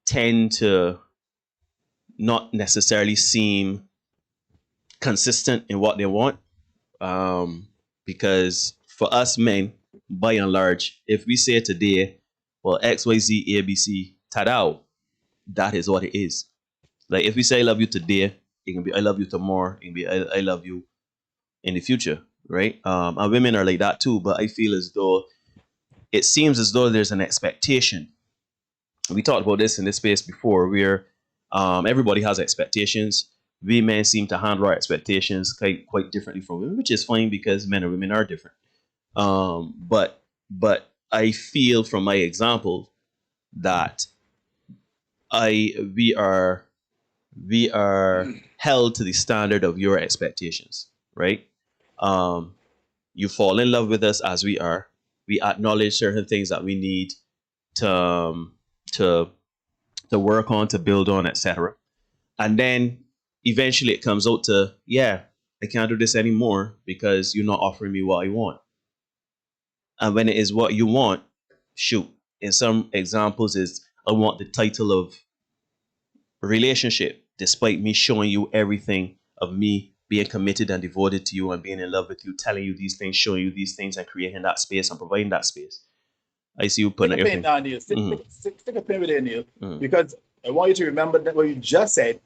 tend to not necessarily seem consistent in what they want. Because for us men, by and large, if we say today, well, XYZ, ABC, tada, that is what it is. Like if we say I love you today, it can be I love you tomorrow, it can be I love you in the future, right? And women are like that too, but I feel as though it seems as though there's an expectation. We talked about this in this space before, where everybody has expectations. We men seem to handle our expectations quite differently from women, which is fine because men and women are different. But I feel from my example that we are held to the standard of your expectations, right? You fall in love with us as we are. We acknowledge certain things that we need to to work on, to build on, etc. And then eventually it comes out to, yeah, I can't do this anymore because you're not offering me what I want. And when it is what you want, shoot. In some examples is I want the title of relationship, despite me showing you everything of me being committed and devoted to you and being in love with you, telling you these things, showing you these things, and creating that space and providing that space. I see you putting Stick a pin down, Neil. Stick a pin with it, Neil. Because I want you to remember that what you just said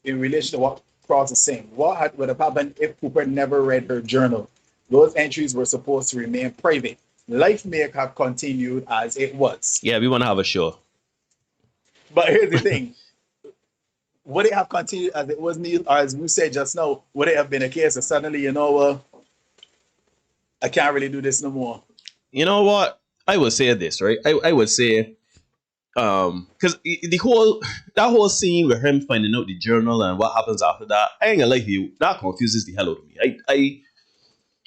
in relation to what Cross is saying. What would have happened if Cooper never read her journal? Those entries were supposed to remain private. Life may have continued as it was. Yeah, we want to have a show. But here's the thing. Would it have continued as it was, Neil, or as we said just now, would it have been a case of suddenly, I can't really do this no more? You know what? I would say this, right? I would say, because that whole scene with him finding out the journal and what happens after that, I ain't gonna lie to you, that confuses the hell out of me.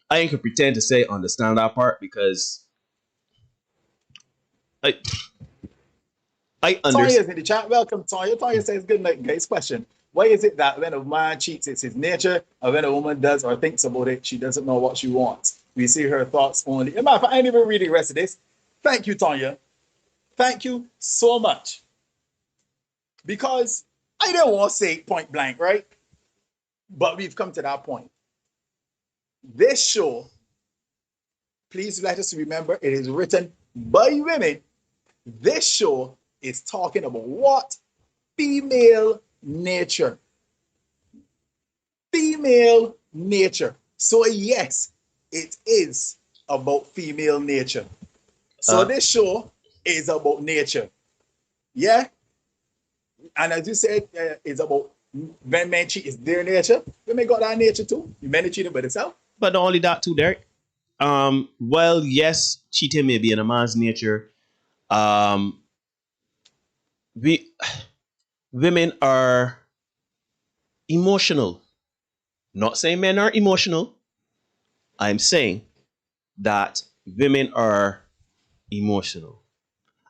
I ain't gonna pretend to say understand that part because I understand. Tonya is in the chat. Welcome, Tonya. Tonya says, good night, guys. Question. Why is it that when a man cheats, it's his nature, and when a woman does or thinks about it, she doesn't know what she wants? We see her thoughts only. In fact, I ain't even reading the rest of this. Thank you, Tonya. Thank you so much. Because I didn't want to say point blank, right? But we've come to that point. This show, please let us remember, it is written by women. This show is talking about what? Female nature. Female nature. So yes, it is about female nature. So this show is about nature. Yeah? And as you said, it's about when men cheat, it's their nature. Women got that nature too. Men are cheating by themselves. But not only that too, Derek. Well, yes, cheating may be in a man's nature. Women are emotional. Not saying men are emotional. I'm saying that women are emotional.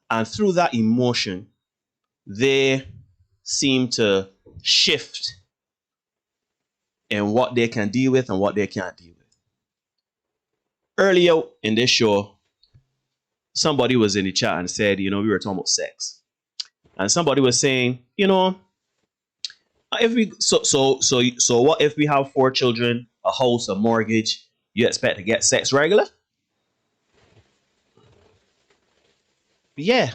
And through that emotion, they seem to shift in what they can deal with and what they can't deal with. Earlier in this show, somebody was in the chat and said, we were talking about sex. And somebody was saying, if we so what if we have 4 children, a house, a mortgage, you expect to get sex regular? Yeah.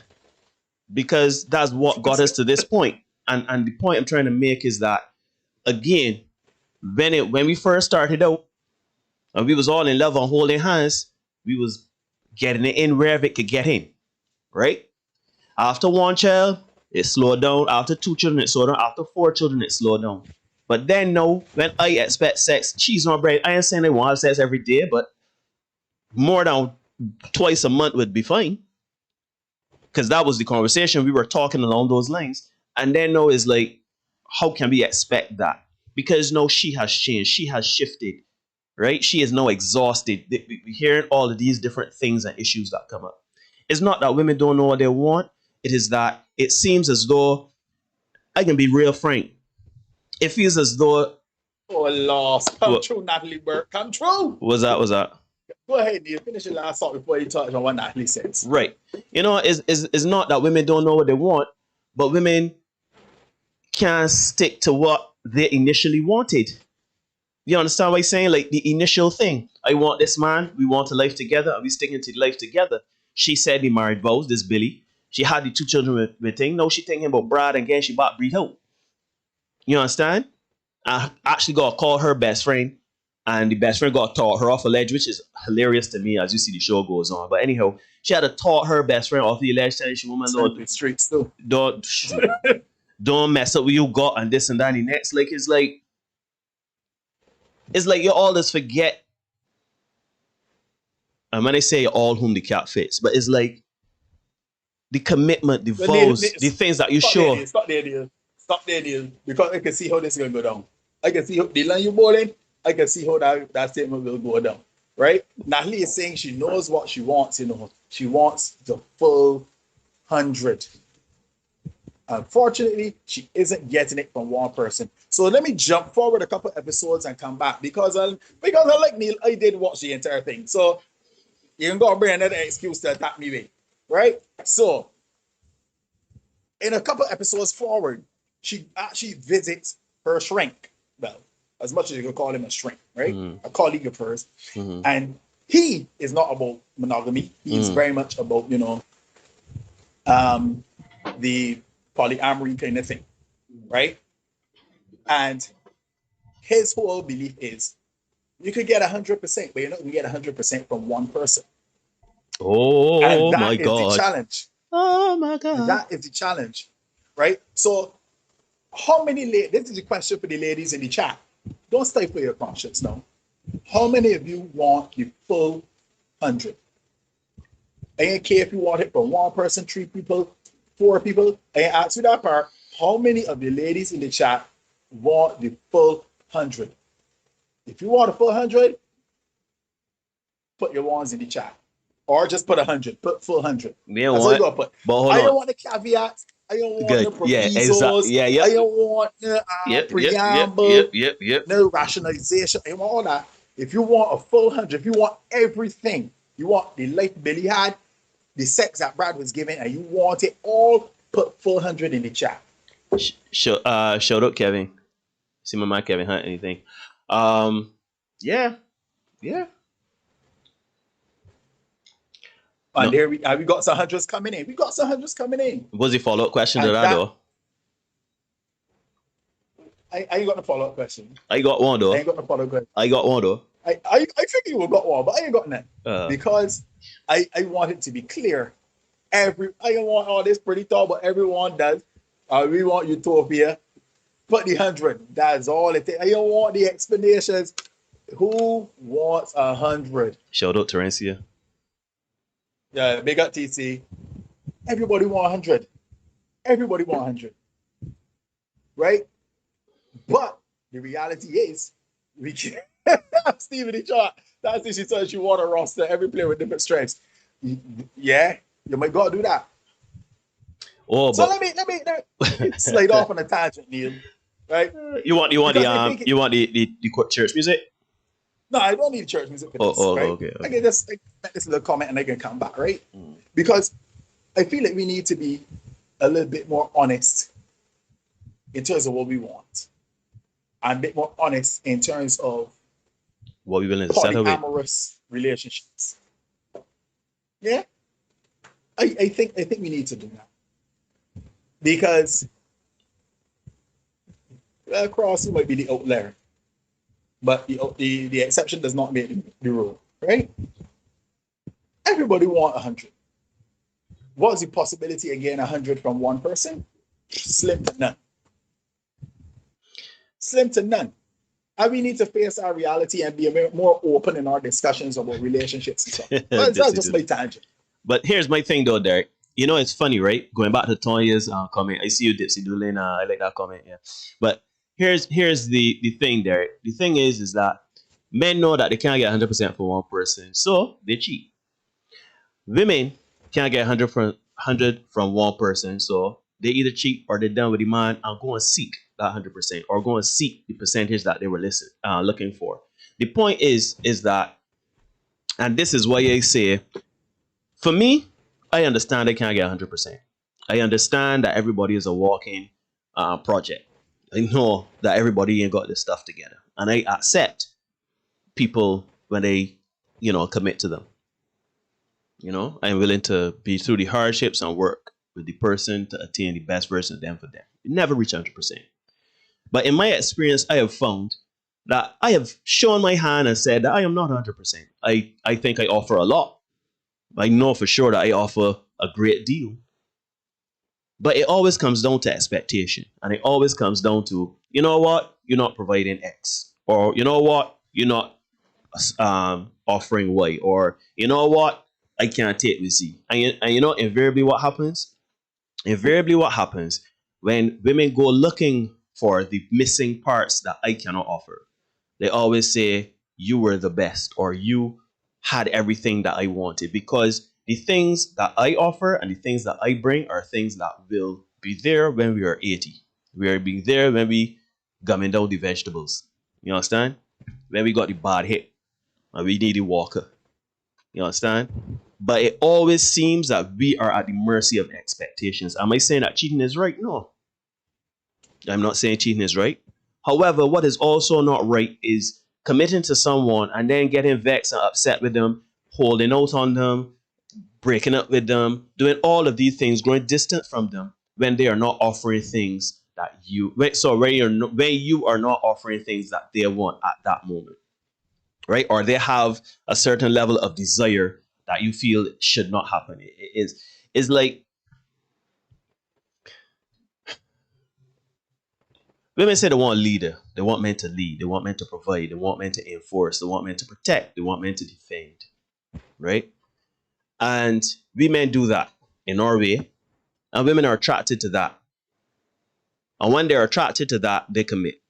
Because that's what got us to this point. And the point I'm trying to make is that, again, when we first started out and we was all in love and holding hands, we was getting it in wherever it could get in, right? After 1 child, it slowed down. After 2 children, it slowed down. After 4 children, it slowed down. But then no, when I expect sex, cheese on bread, I ain't saying I want sex every day, but more than twice a month would be fine. Because that was the conversation. We were talking along those lines. And then no, it's like, how can we expect that? Because no, she has changed. She has shifted, right? She is now exhausted. We're hearing all of these different things and issues that come up. It's not that women don't know what they want. It is that it seems as though, I can be real frank, it feels as though... Oh, lost. Come true, Natalie Burke. Come true. What's that? Go ahead, Neil. Finish your last thought before you touch on what Natalie says. Right. It's not that women don't know what they want, but women can't stick to what they initially wanted. You understand what I'm saying? Like the initial thing. I want this man. We want a life together. Are we sticking to life together? She said he married vows, this Billy. She had the 2 children with thing. No, she thinking about Brad and again she bought breed out. You understand? I actually got to call her best friend, and the best friend got taught her off a ledge, which is hilarious to me as you see the show goes on. But anyhow, she had to taught her best friend off the ledge, telling she, woman, Lord, streets too. Don't mess up what you got and this and that and the next. Like it's like you all just forget. And when I say all whom the cat fits, but it's like the commitment, the vows, the things that you show. Stop there, deal. Because I can see how this is going to go down. I can see how the line you're bowling, I can see how that statement will go down. right? Natalie is saying she knows what she wants, she wants the full 100. Unfortunately, she isn't getting it from one person. So let me jump forward a couple episodes and come back because I like Neil, I did watch the entire thing. So you can go bring another excuse to attack me with, right? So in a couple episodes forward, she actually visits her shrink. Well, as much as you could call him a shrink, right? A colleague of hers. And he is not about monogamy. He's very much about, the polyamory kind of thing, right? And his whole belief is you could get 100%, but you're not going to get 100% from one person. Oh, and that my is God. the challenge. Oh, my God. That is the challenge, right? So how many ladies, this is the question for the ladies in the chat. Don't stifle your conscience now. How many of you want the full 100? I don't care if you want it from one person, 3 people, 4 people. I ask you that part. How many of the ladies in the chat want the full 100? If you want a full 100, put your ones in the chat. Or just put 100. Put full 100. Yeah, That's all you got to put. I don't want the caveats. I don't want the provisos. Yeah, I don't want the preamble. No rationalization. I want all that. If you want a full 100, if you want everything, you want the life Billy had, the sex that Brad was given, and you want it all, put full 100 in the chat. Shout out Kevin. See my man Kevin Hunt, anything. Yeah. And there we got some hundreds coming in. We got some hundreds coming in. What's the follow-up question to that though? I ain't got no follow-up question. I got one though. I ain't got no follow-up question. I got one though. I think you will got one, but I ain't got none. Because I want it to be clear. I don't want all this pretty talk, but everyone does. We want utopia. Put the 100. That's all it takes. I don't want the explanations. Who wants 100? Shout out Terencia. Yeah, big up TC. Everybody want 100. Everybody want 100. Right? But the reality is, we can't. Steve in the chart. That's if she says she want a roster, every player with different strengths. Yeah, you might go do that. Oh, so but let me slide off on a tangent, Neil. Right? You want the church music? No, I don't need church music for this. Right? Okay. I can just make this little comment and I can come back, right? Because I feel like we need to be a little bit more honest in terms of what we want, and a bit more honest in terms of what we willing to settle with. Polyamorous relationships. Yeah, I think we need to do that because crossing might be the outlier, but the exception does not make the rule, right? Everybody want 100. What's the possibility again? 100 from one person? Slim to none. Slim to none. And we need to face our reality and be more open in our discussions about relationships and stuff. That's just my tangent. But here's my thing though, Derek. It's funny, right? Going back to Tonya's comment. I see you, Dipsy Doolin. I like that comment, yeah. But here's the thing, Derek. The thing is that men know that they can't get 100% from one person, so they cheat. Women can't get 100 from one person, so they either cheat or they're done with the man and go and seek that 100% or go and seek the percentage that they were looking for. The point is that, and this is why I say, for me, I understand I can't get 100%. I understand that everybody is a walking project. I know that everybody ain't got this stuff together, and I accept people when they, commit to them. I'm willing to be through the hardships and work with the person to attain the best version of them for them. You never reach 100%. But in my experience, I have found that I have shown my hand and said that I am not 100%. I think I offer a lot. I know for sure that I offer a great deal. But it always comes down to expectation. And it always comes down to, you know what? You're not providing X. Or, you know what? You're not offering Y. Or, you know what? I can't take with Z. And invariably what happens? Invariably what happens when women go looking for the missing parts that I cannot offer, they always say, you were the best, or you had everything that I wanted, because the things that I offer and the things that I bring are things that will be there when we are 80. We are being there when we gumming down the vegetables. You understand? When we got the bad hip and we need the walker. You understand? But it always seems that we are at the mercy of expectations. Am I saying that cheating is right? No. I'm not saying cheating is right. However, what is also not right is committing to someone and then getting vexed and upset with them, holding out on them, breaking up with them, doing all of these things, growing distant from them when they are not offering things that you, when you are not offering things that they want at that moment, right? Or they have a certain level of desire that you feel should not happen. It's like women say they want a leader, they want men to lead, they want men to provide, they want men to enforce, they want men to protect, they want men to defend, right? And we men do that in our way, and women are attracted to that. And when they're attracted to that, they commit.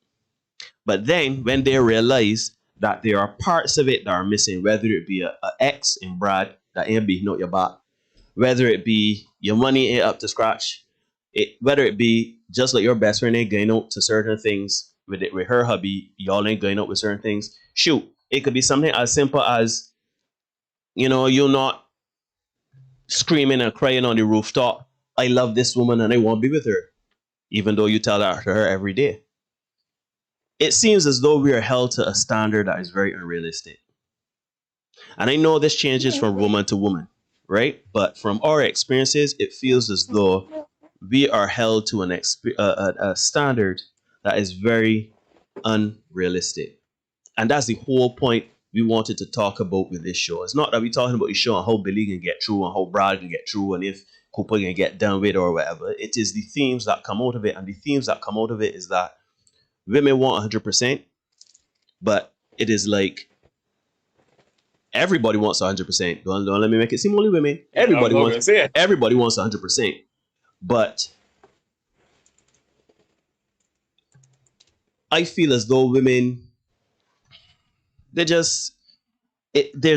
But then when they realize that there are parts of it that are missing, whether it be a X in Brad that ain't beating out your back, whether it be your money ain't up to scratch, whether it be just like your best friend ain't going out to certain things with her hubby, y'all ain't going out with certain things. Shoot, it could be something as simple as, you're not screaming and crying on the rooftop, I love this woman and I want to be with her, even though you tell that to her every day. It seems as though we are held to a standard that is very unrealistic. And I know this changes from woman to woman, right? But from our experiences, it feels as though we are held to a standard that is very unrealistic. And that's the whole point we wanted to talk about with this show. It's not that we're talking about the show and how Billy can get through and how Brad can get through and if Cooper can get done with or whatever. It is the themes that come out of it. And the themes that come out of it is that women want 100%, but it is like everybody wants 100%. Don't let me make it seem only women. Everybody wants 100%. But I feel as though women, there's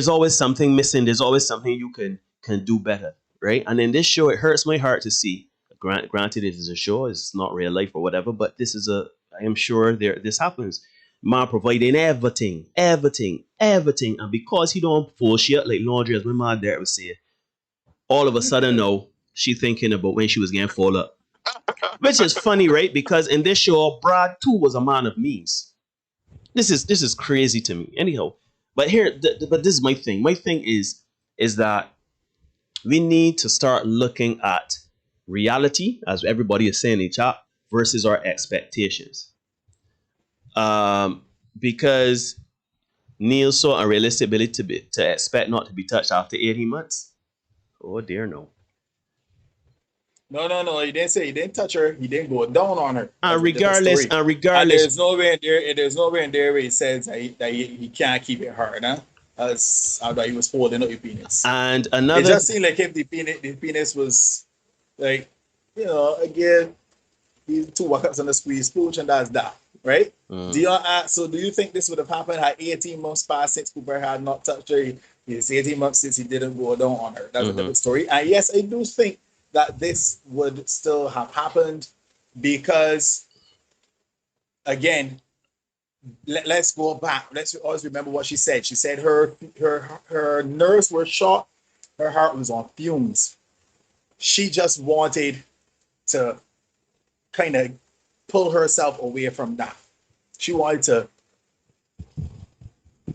always something missing. There's always something you can do better, right? And in this show, it hurts my heart to see. Granted, it is a show, it's not real life or whatever, but I am sure this happens. Man providing everything, and because he don't fold shit like laundry, as my mom there would say, all of a sudden now she thinking about when she was getting folded up, which is funny, right? Because in this show, Brad too was a man of means. This is crazy to me. Anyhow, but but this is my thing. My thing is that we need to start looking at reality, as everybody is saying in the chat, versus our expectations. Because Neil saw unrealistic ability to expect not to be touched after 18 months. Oh dear, no. No. He didn't say he didn't touch her. He didn't go down on her. And regardless, and there's no way in there where he says that he can't keep it hard, huh? As how he was holding up your penis. And another, it just seemed like if the penis was like, again, these 2 walk-ups on the squeeze pooch, and that's that, right? So do you think this would have happened had 18 months passed since Cooper had not touched her? It's 18 months since he didn't go down on her. That's a different story. And yes, I do think that this would still have happened because, again, let's go back. Let's always remember what she said. She said her nerves were shot. Her heart was on fumes. She just wanted to kind of pull herself away from that. She wanted to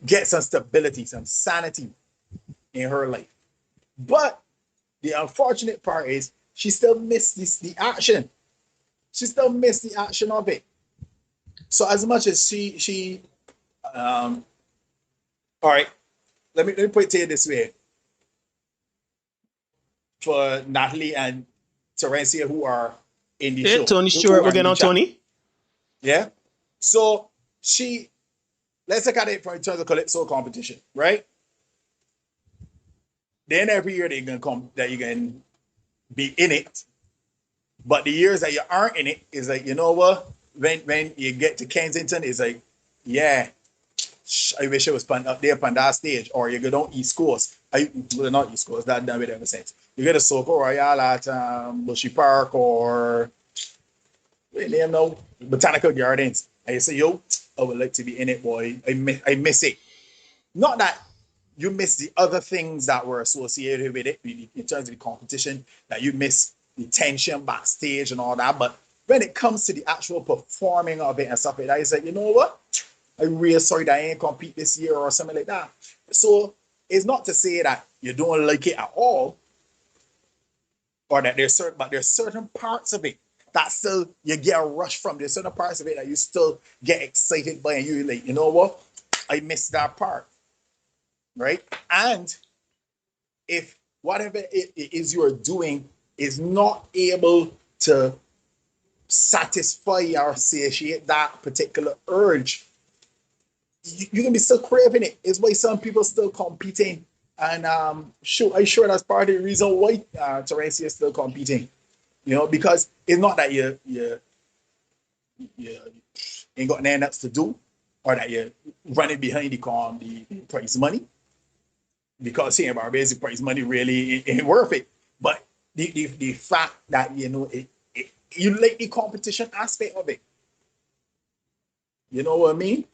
get some stability, some sanity in her life. But the unfortunate part is she still missed the action. She still missed the action of it. So as much as she all right, let me put it to you this way. For Natalie and Terencia, who are in the show. Tony Stewart, we're getting on Tony. Yeah. So let's look at it in terms of Calypso competition, right? Then every year you're gonna be in it. But the years that you aren't in it is like, you know what? When you get to Kensington, it's like, yeah, I wish I was up there on that stage, or you go down East Coast. Not East Coast, that doesn't make any sense. You get a Soco Royale at Bushy Park or name now, Botanical Gardens. And you say, yo, I would like to be in it, boy. I miss it. Not that you miss the other things that were associated with it in terms of the competition, that you miss the tension backstage and all that. But when it comes to the actual performing of it and stuff like that, it's like, you know what? I'm really sorry that I ain't compete this year or something like that. So it's not to say that you don't like it at all, or that there's certain parts of it that still you get a rush from. There's certain parts of it that you still get excited by, and you like, you know what? I missed that part. Right? And if whatever it is you're doing is not able to satisfy or satiate that particular urge, you can be still craving it. It's why some people still competing. And I'm sure that's part of the reason why Terencia is still competing. You know, because it's not that you ain't got nothing else to do, or that you're running behind the prize money. Because here in Barbados, the prize money really ain't worth it. But the fact that, you know, you like the competition aspect of it. You know what I mean?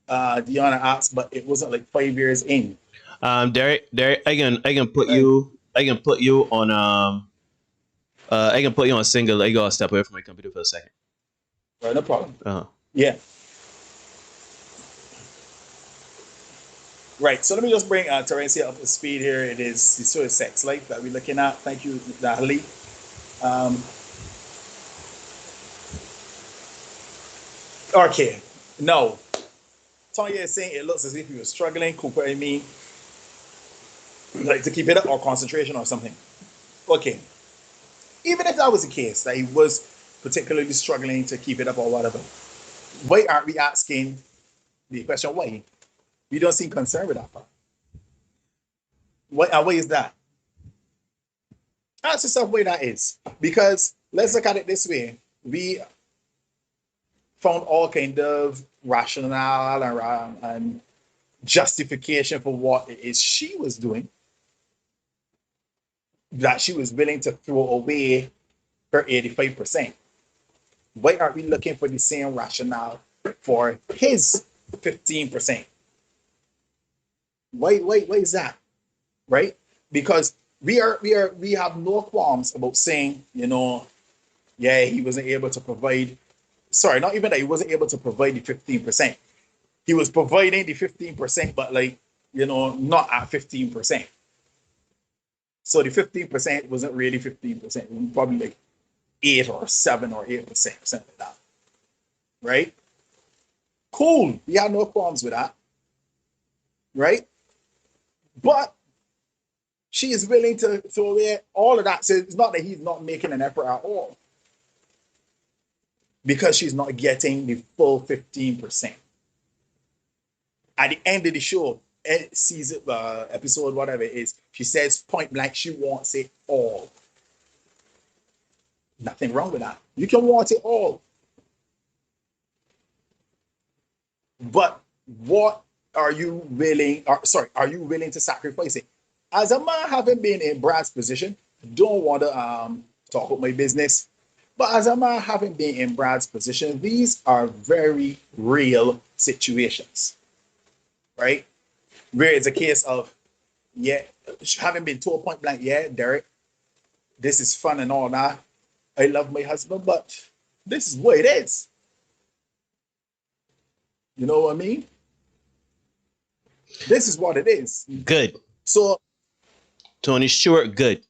Deanna asked, but it wasn't like 5 years in. Derek, I can put you on I can put you on single. I gotta step away from my computer for a second. Right, no problem. Uh-huh. Yeah. Right, so let me just bring Terencia up to speed here. It is the sort of sex life that we're looking at. Thank you, Natalie. Okay, no. Tanya is saying it looks as if he was struggling. Cooper, I mean, like to keep it up, or concentration or something. Okay. Even if that was the case, that he was particularly struggling to keep it up or whatever, why aren't we asking the question why? We don't seem concerned with that part. Why is that? Ask yourself why that is. Because let's look at it this way. We found all kind of rationale and justification for what it is she was doing, that she was willing to throw away her 85%. Why aren't we looking for the same rationale for his 15%? Why is that? Right? Because we have no qualms about saying, you know, yeah, he wasn't able to provide. Sorry, not even that he wasn't able to provide the 15%. He was providing the 15%, but like, you know, not at 15%. So the 15% wasn't really 15%. It was probably like 8 or 7 or 8%, something like that. Right? Cool. We had no qualms with that. Right? But she is willing to throw away all of that. So it's not that he's not making an effort at all, because she's not getting the full 15%. At the end of the show, season, episode, whatever it is, she says point blank she wants it all. Nothing wrong with that. You can want it all. But what are you willing to sacrifice it? As a man, having been in Brad's position, don't want to talk about my business, but as a man, having been in Brad's position, these are very real situations, right? Where it's a case of, yeah, having been told point blank, yeah, Derek, this is fun and all that. I love my husband, but this is what it is. You know what I mean? This is what it is. Good. So, Tony Stewart, good.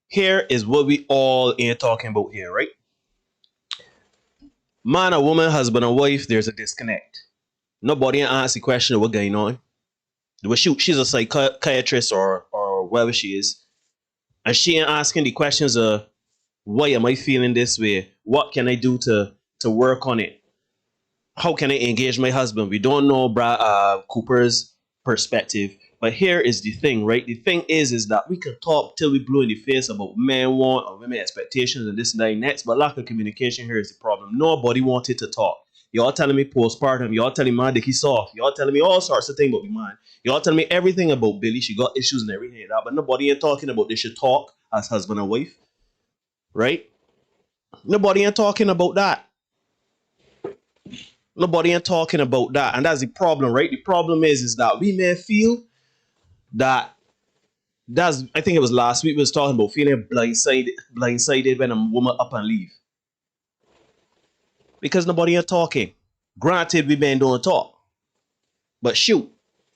Here is what we all ain't talking about here, right? Man, a woman, husband, and wife, there's a disconnect. Nobody asks the question of what's going on. She's a psychiatrist or whatever she is, and she ain't asking the questions of why am I feeling this way? What can I do to work on it? How can I engage my husband? We don't know Cooper's perspective, but here is the thing, right? The thing is that we can talk till we blue in the face about men want or women expectations and this and that and next, but lack of communication here is the problem. Nobody wanted to talk. Y'all telling me postpartum. Y'all telling me my dick is soft. Y'all telling me all sorts of things about me, man. Y'all telling me everything about Billy. She got issues and everything like that. But nobody ain't talking about they should talk as husband and wife. Right? Nobody ain't talking about that. Nobody ain't talking about that. And that's the problem, right? The problem is that we may feel that I think it was last week we was talking about feeling blindsided when a woman up and leave. Because nobody ain't talking. Granted, we men don't talk. But shoot,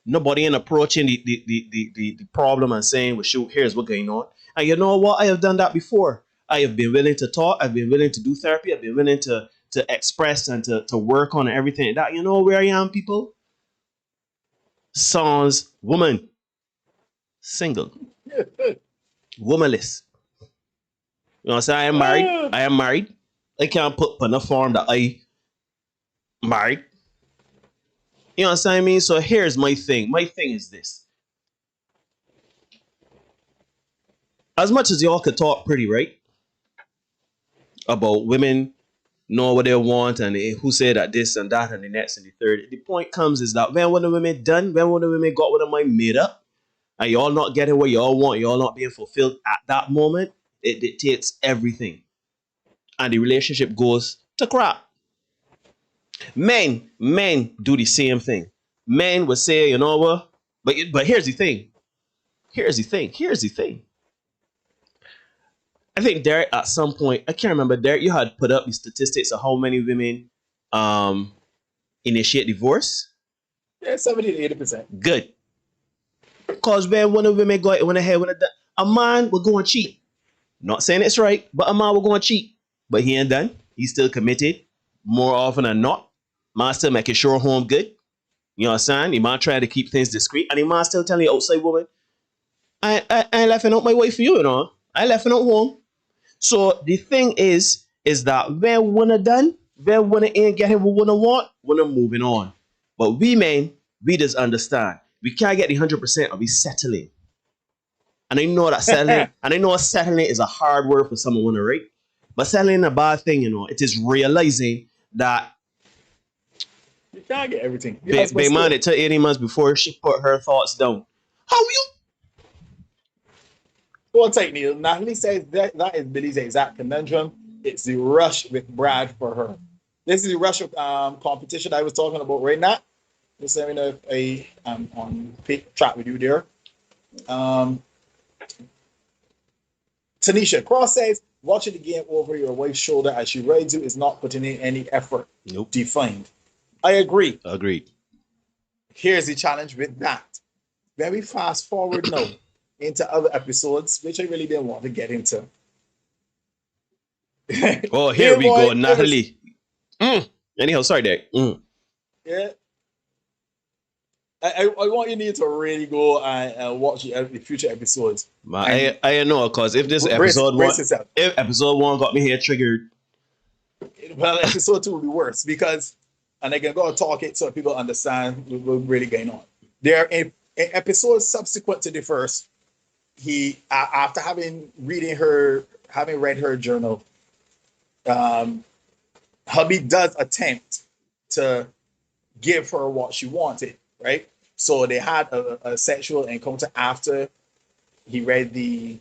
nobody ain't approaching the problem and saying, well, shoot, here's what's going on. And you know what? I have done that before. I have been willing to talk. I've been willing to do therapy. I've been willing to express and to work on everything. That, you know where I am, people? Sans woman. Single. Womanless. You know what I'm saying? I am married. I am married. I can't put on a form that I married. You know what I'm saying? So here's my thing. My thing is this. As much as y'all could talk pretty, right? About women know what they want and who said that this and that and the next and the third. The point comes is that when the women done, when the women got what their mind made up, and y'all not getting what y'all want, y'all not being fulfilled at that moment, it dictates everything. And the relationship goes to crap. Men do the same thing. Men would say, you know what? But here's the thing. I think Derek at some point, I can't remember, Derek, you had put up the statistics of how many women initiate divorce. Yeah, 70 to 80%. Good. Because when a women go when a man will go and cheat. Not saying it's right, but a man will go and cheat. But he ain't done. He's still committed. More often than not. Man still making sure home good. You know what I'm saying? The man trying to keep things discreet. And the man still telling the outside woman, I ain't laughing out my wife for you, you know. I ain't laughing out home. So the thing is that when one done, when one ain't getting what one want, one moving on. But we men, we just understand. We can't get the 100% of we settling. And I know that settling, and I know settling is a hard word for someone to write. But settling is a bad thing, you know. It is realizing that you can't get everything. Bay man, it took 18 months before she put her thoughts down. How you? Well, take Neil. Natalie says that is Billy's exact conundrum. It's the rush with Brad for her. This is the rush of competition I was talking about right now. Just let me know if I am on track with you there. Tanisha Cross says, watching the game over your wife's shoulder as she rides you is not putting in any effort. Nope. Defined. I agree. Agreed. Here's the challenge with that. When we fast forward now into other episodes, which I really didn't want to get into. Oh, here we go, Natalie. Anyhow, sorry, Derek. Yeah. I want you to really go and watch the future episodes. I know, because if this episode one got me here triggered. Well, episode 2 will be worse because, and I can go and talk it so people understand what's really going on. There are episodes subsequent to the first. He, after having read her journal, hubby does attempt to give her what she wanted, right? So they had a sexual encounter after he read the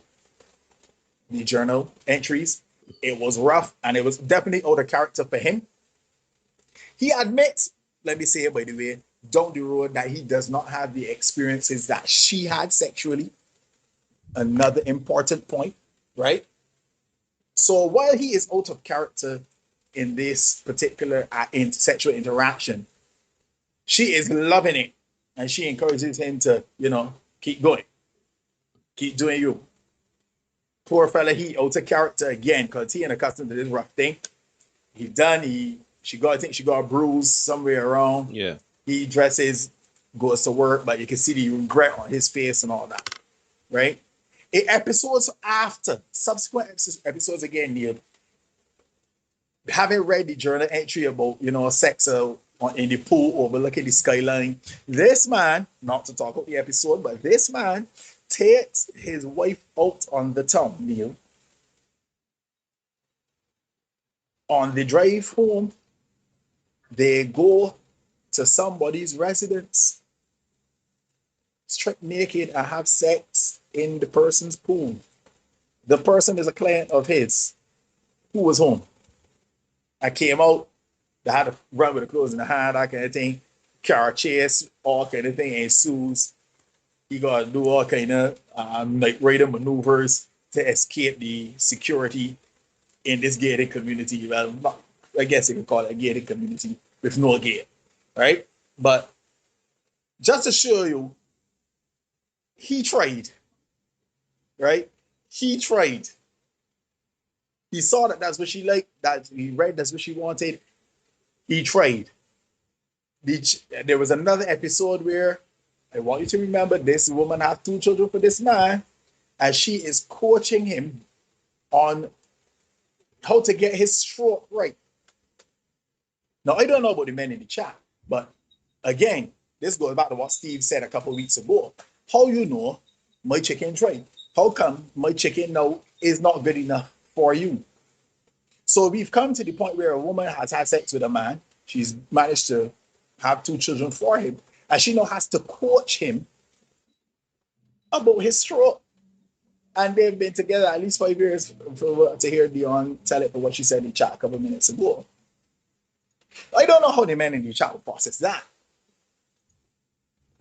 journal entries. It was rough and it was definitely out of character for him. He admits, let me say it by the way, down the road that he does not have the experiences that she had sexually. Another important point, right? So while he is out of character in this particular sexual interaction, she is loving it. And she encourages him to, keep going. Keep doing you. Poor fella, he out of character again because he ain't accustomed to this rough thing. He done, she got a bruise somewhere around. Yeah. He dresses, goes to work, but you can see the regret on his face and all that. Right? Episodes after, subsequent episodes again, Neil, having read the journal entry about, sex in the pool overlooking the skyline, this man, not to talk about the episode, but this man takes his wife out on the town, Neil. On the drive home, They go to somebody's residence, strip naked, and have sex in the person's pool. The person is a client of his who was home. I came out, they had to run with the clothes in the hand, that kind of thing, car chase, all kind of thing ensues. He got to do all kind of like radar maneuvers to escape the security in this gated community. Well, I guess you could call it a gated community with no gate, right? But just to show you, he tried, right? He tried. He saw that that's what she liked, that he read that's what she wanted. He tried. There was another episode where I want you to remember this woman has 2 children for this man, and she is coaching him on how to get his stroke right. Now, I don't know about the men in the chat, but again, this goes back to what Steve said a couple of weeks ago. How you know my chicken tried? How come my chicken now is not good enough for you? So we've come to the point where a woman has had sex with a man. She's managed to have 2 children for him. And she now has to coach him about his stroke. And they've been together at least 5 years to hear Dion tell it for what she said in the chat a couple of minutes ago. I don't know how the men in the chat will process that.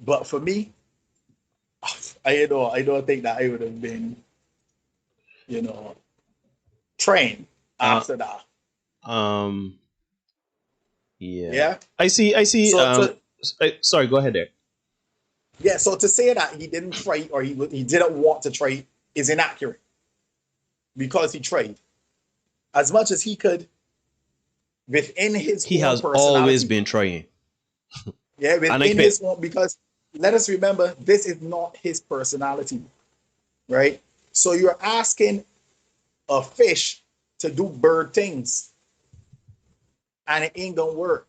But for me, I don't think that I would have been, trained after that. Yeah. I see. Sorry, go ahead there. Yeah, so to say that he didn't try or he didn't want to try is inaccurate, because he tried as much as he could within his He own has personality. always been trying. Yeah, within his own, because let us remember, this is not his personality, right? So you're asking a fish to do bird things, and it ain't gonna work.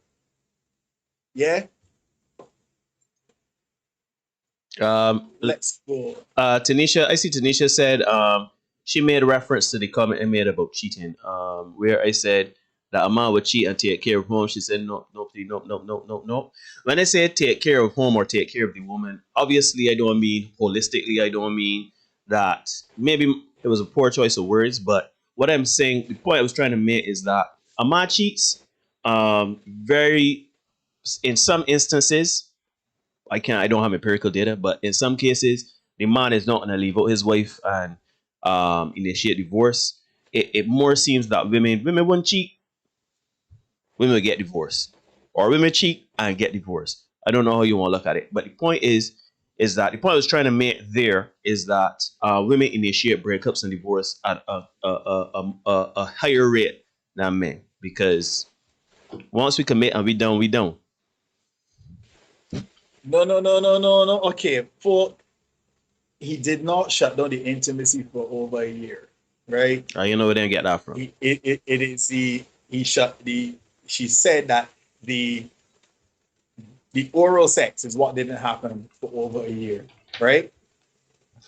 Yeah. Let's go. Tanisha, I see Tanisha said she made a reference to the comment I made about cheating. Where I said that a man would cheat and take care of home. She said no, please, no. When I say take care of home or take care of the woman, obviously I don't mean holistically. I don't mean that maybe it was a poor choice of words, but what I'm saying, the point I was trying to make is that a man cheats very in some instances. I don't have empirical data, but in some cases, the man is not going to leave out his wife and initiate divorce. It more seems that women won't cheat, women will get divorced, or women cheat and get divorced. I don't know how you want to look at it, but the point is that the point I was trying to make there is that women initiate breakups and divorce at a higher rate than men, because once we commit and we don't, we don't. No. Okay, he did not shut down the intimacy for over a year, right? You know where they get that from. She said that the oral sex is what didn't happen for over a year, right?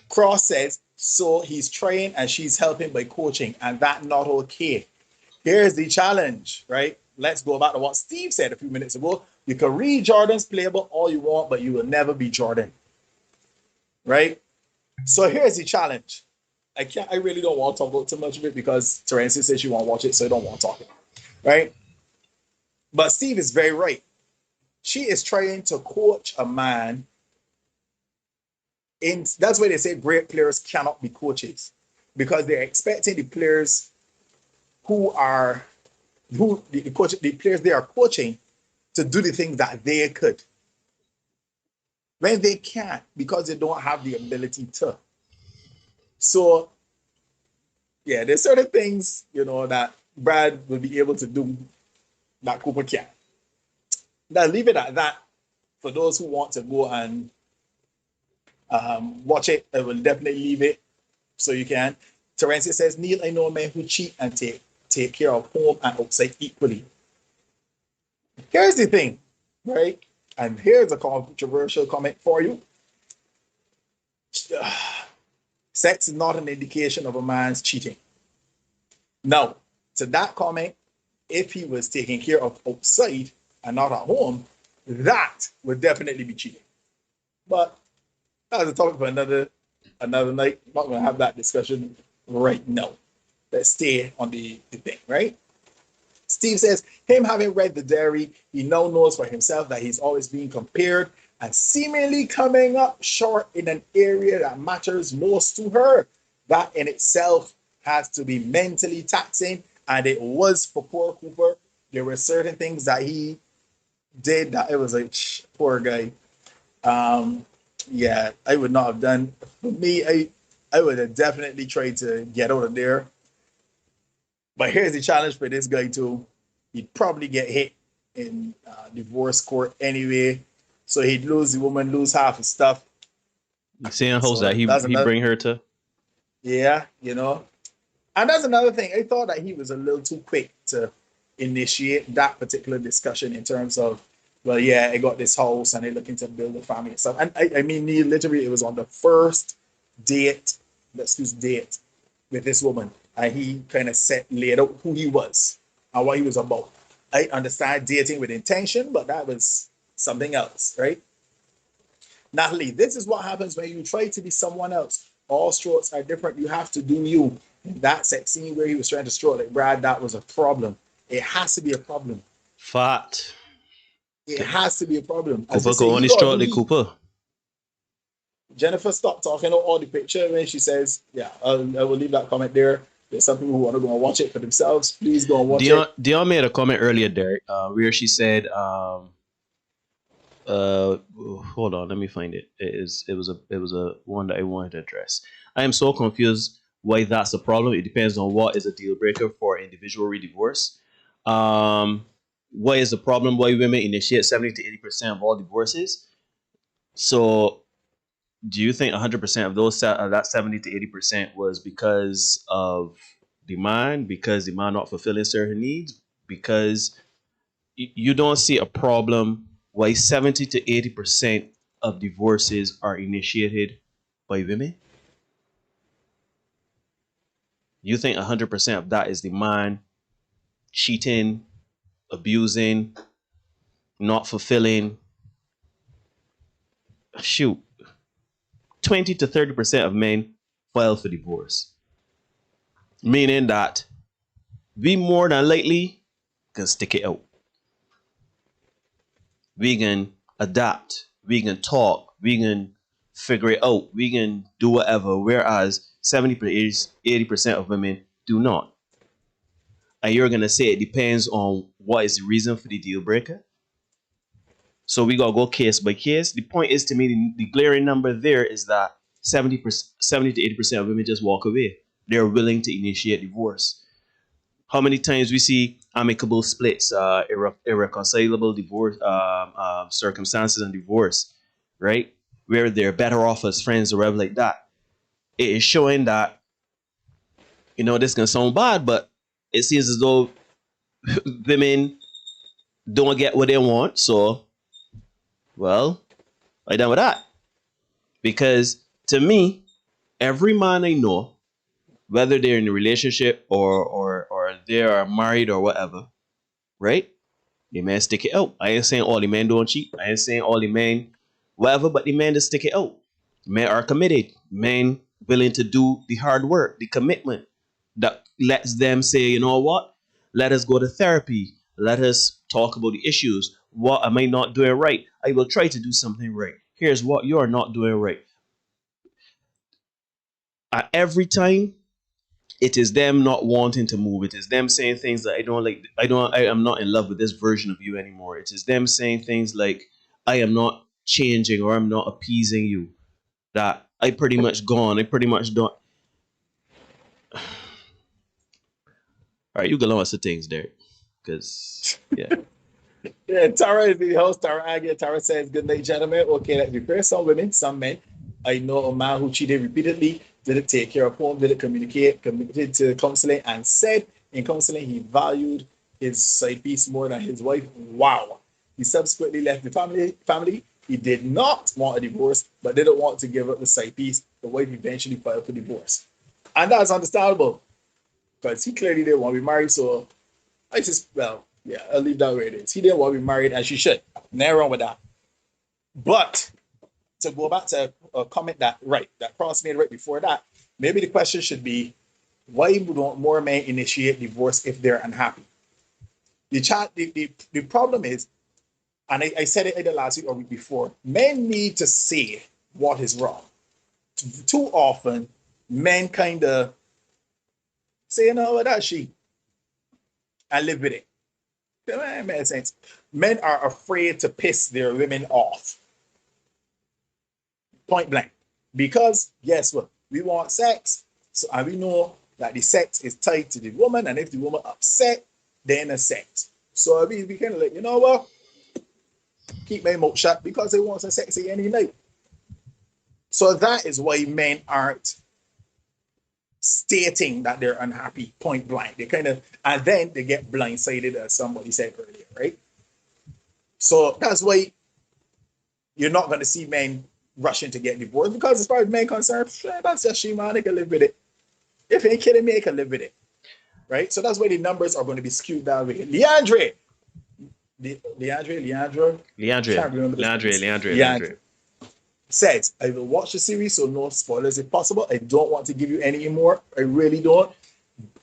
Cross says, so he's trying and she's helping by coaching, and that not okay. Here's the challenge, right? Let's go back to what Steve said a few minutes ago. You can read Jordan's playbook all you want, but you will never be Jordan, right? So here's the challenge. I really don't want to talk about too much of it because Terenzi says she won't watch it, so I don't want to talk it, right? But Steve is very right. She is trying to coach a man. That's why they say great players cannot be coaches, because they're expecting the players the players they are coaching to do the things that they could, when they can't, because they don't have the ability to. So, yeah, there's certain things, that Brad will be able to do that Cooper can't. Now, leave it at that. For those who want to go and watch it, I will definitely leave it so you can. Terenzi says, Neil, I know men who cheat and take care of home and outside equally. Here's the thing, right? And here's a controversial comment for you. Sex is not an indication of a man's cheating. Now, to that comment, if he was taking care of outside, and not at home, that would definitely be cheating. But that's a topic for another night. I'm not gonna have that discussion right now. Let's stay on the thing, right? Steve says, him having read the diary, he now knows for himself that he's always being compared and seemingly coming up short in an area that matters most to her. That in itself has to be mentally taxing, and it was for poor Cooper. There were certain things that he did that it was like, poor guy. Yeah, I would not have done. For me, I would have definitely tried to get out of there. But here's the challenge for this guy too. He'd probably get hit in divorce court anyway. So he'd lose the woman, lose half his stuff. You saying host So that he bring her to? Yeah, you know. And that's another thing. I thought that he was a little too quick to initiate that particular discussion in terms of, well, yeah, I got this house and they're looking to build a family and stuff. And I mean, literally, it was on the first date with this woman. And he kind of laid out who he was and what he was about. I understand dating with intention, but that was something else, right? Natalie, this is what happens when you try to be someone else. All strokes are different. You have to do you. That sex scene where he was trying to stroke like Brad, that was a problem. It has to be a problem. Fat. It has to be a problem. Cooper can only stroke the Cooper. Jennifer stopped talking about all the picture when she says, yeah, I will leave that comment there. There's some people who want to go and watch it for themselves. Please go and watch it. Dion made a comment earlier, Derek, where she said, hold on, let me find it. It was a one that I wanted to address. I am so confused why that's a problem. It depends on what is a deal breaker for individual redivorce. What is the problem? Why women initiate 70 to 80% of all divorces? So, do you think 100% of those that 70 to 80% was because of demand? Because demand not fulfilling certain needs? Because you don't see a problem why 70 to 80% of divorces are initiated by women? You think 100% of that is demand, cheating, abusing, not fulfilling? Shoot, 20 to 30% of men file for divorce, meaning that we more than likely can stick it out. We can adapt, we can talk, we can figure it out, we can do whatever, whereas 70 to 80% of women do not. And you're going to say it depends on what is the reason for the deal breaker. So we got to go case by case. The point is, to me, the glaring number there is that 70 to 80% of women just walk away. They're willing to initiate divorce. How many times we see amicable splits, irreconcilable divorce, circumstances and divorce, right? Where they're better off as friends or whatever like that. It is showing that, this can sound bad, but it seems as though women don't get what they want. So, well, I'm done with that. Because to me, every man I know, whether they're in a relationship or they are married or whatever, right? The men stick it out. I ain't saying all the men don't cheat. I ain't saying all the men whatever, but the men just stick it out. Men are committed. Men willing to do the hard work, the commitment that lets them say, you know what? Let us go to therapy. Let us talk about the issues. What am I not doing right? I will try to do something right. Here's what you are not doing right. Every time, it is them not wanting to move. It is them saying things that I don't like. I am not in love with this version of you anymore. It is them saying things like, I am not changing or I'm not appeasing you. That I pretty much gone. I pretty much don't. All right, you go on with the things, Derek. Because, yeah. Yeah, Tara is the host. Tara says, good night, gentlemen. Okay, let's be fair. Some women, some men. I know a man who cheated repeatedly, didn't take care of home, didn't communicate, committed to counseling, and said in counseling he valued his side piece more than his wife. Wow. He subsequently left the family. He did not want a divorce, but didn't want to give up the side piece. The wife eventually filed for divorce. And that's understandable because he clearly didn't want to be married. So Yeah, I'll leave that where it is. He didn't want to be married, and she should. Nothing wrong with that. But to go back to a comment that Cross made right before that, maybe the question should be, why don't more men initiate divorce if they're unhappy? The problem is, and I said it either last week or week before, men need to say what is wrong. Too often, men kind of say, you know what, that's she, and live with it. That makes sense. Men are afraid to piss their women off. Point blank. Because guess what? We want sex. So and we know that the sex is tied to the woman, and if the woman upset, then a sex. So we kind of like, you know what? Keep my mouth shut because they want some sexy any night. So that is why men aren't stating that they're unhappy point blank. They kind of, and then they get blindsided, as somebody said earlier, right? So that's why you're not going to see men rushing to get divorced, because as far as men concerned, that's just she, man. They can live with it. If you ain't kidding me, they can live with it, right? So that's why the numbers are going to be skewed that way. Leandre says, I will watch the series, so no spoilers if possible. I don't want to give you any more. I really don't.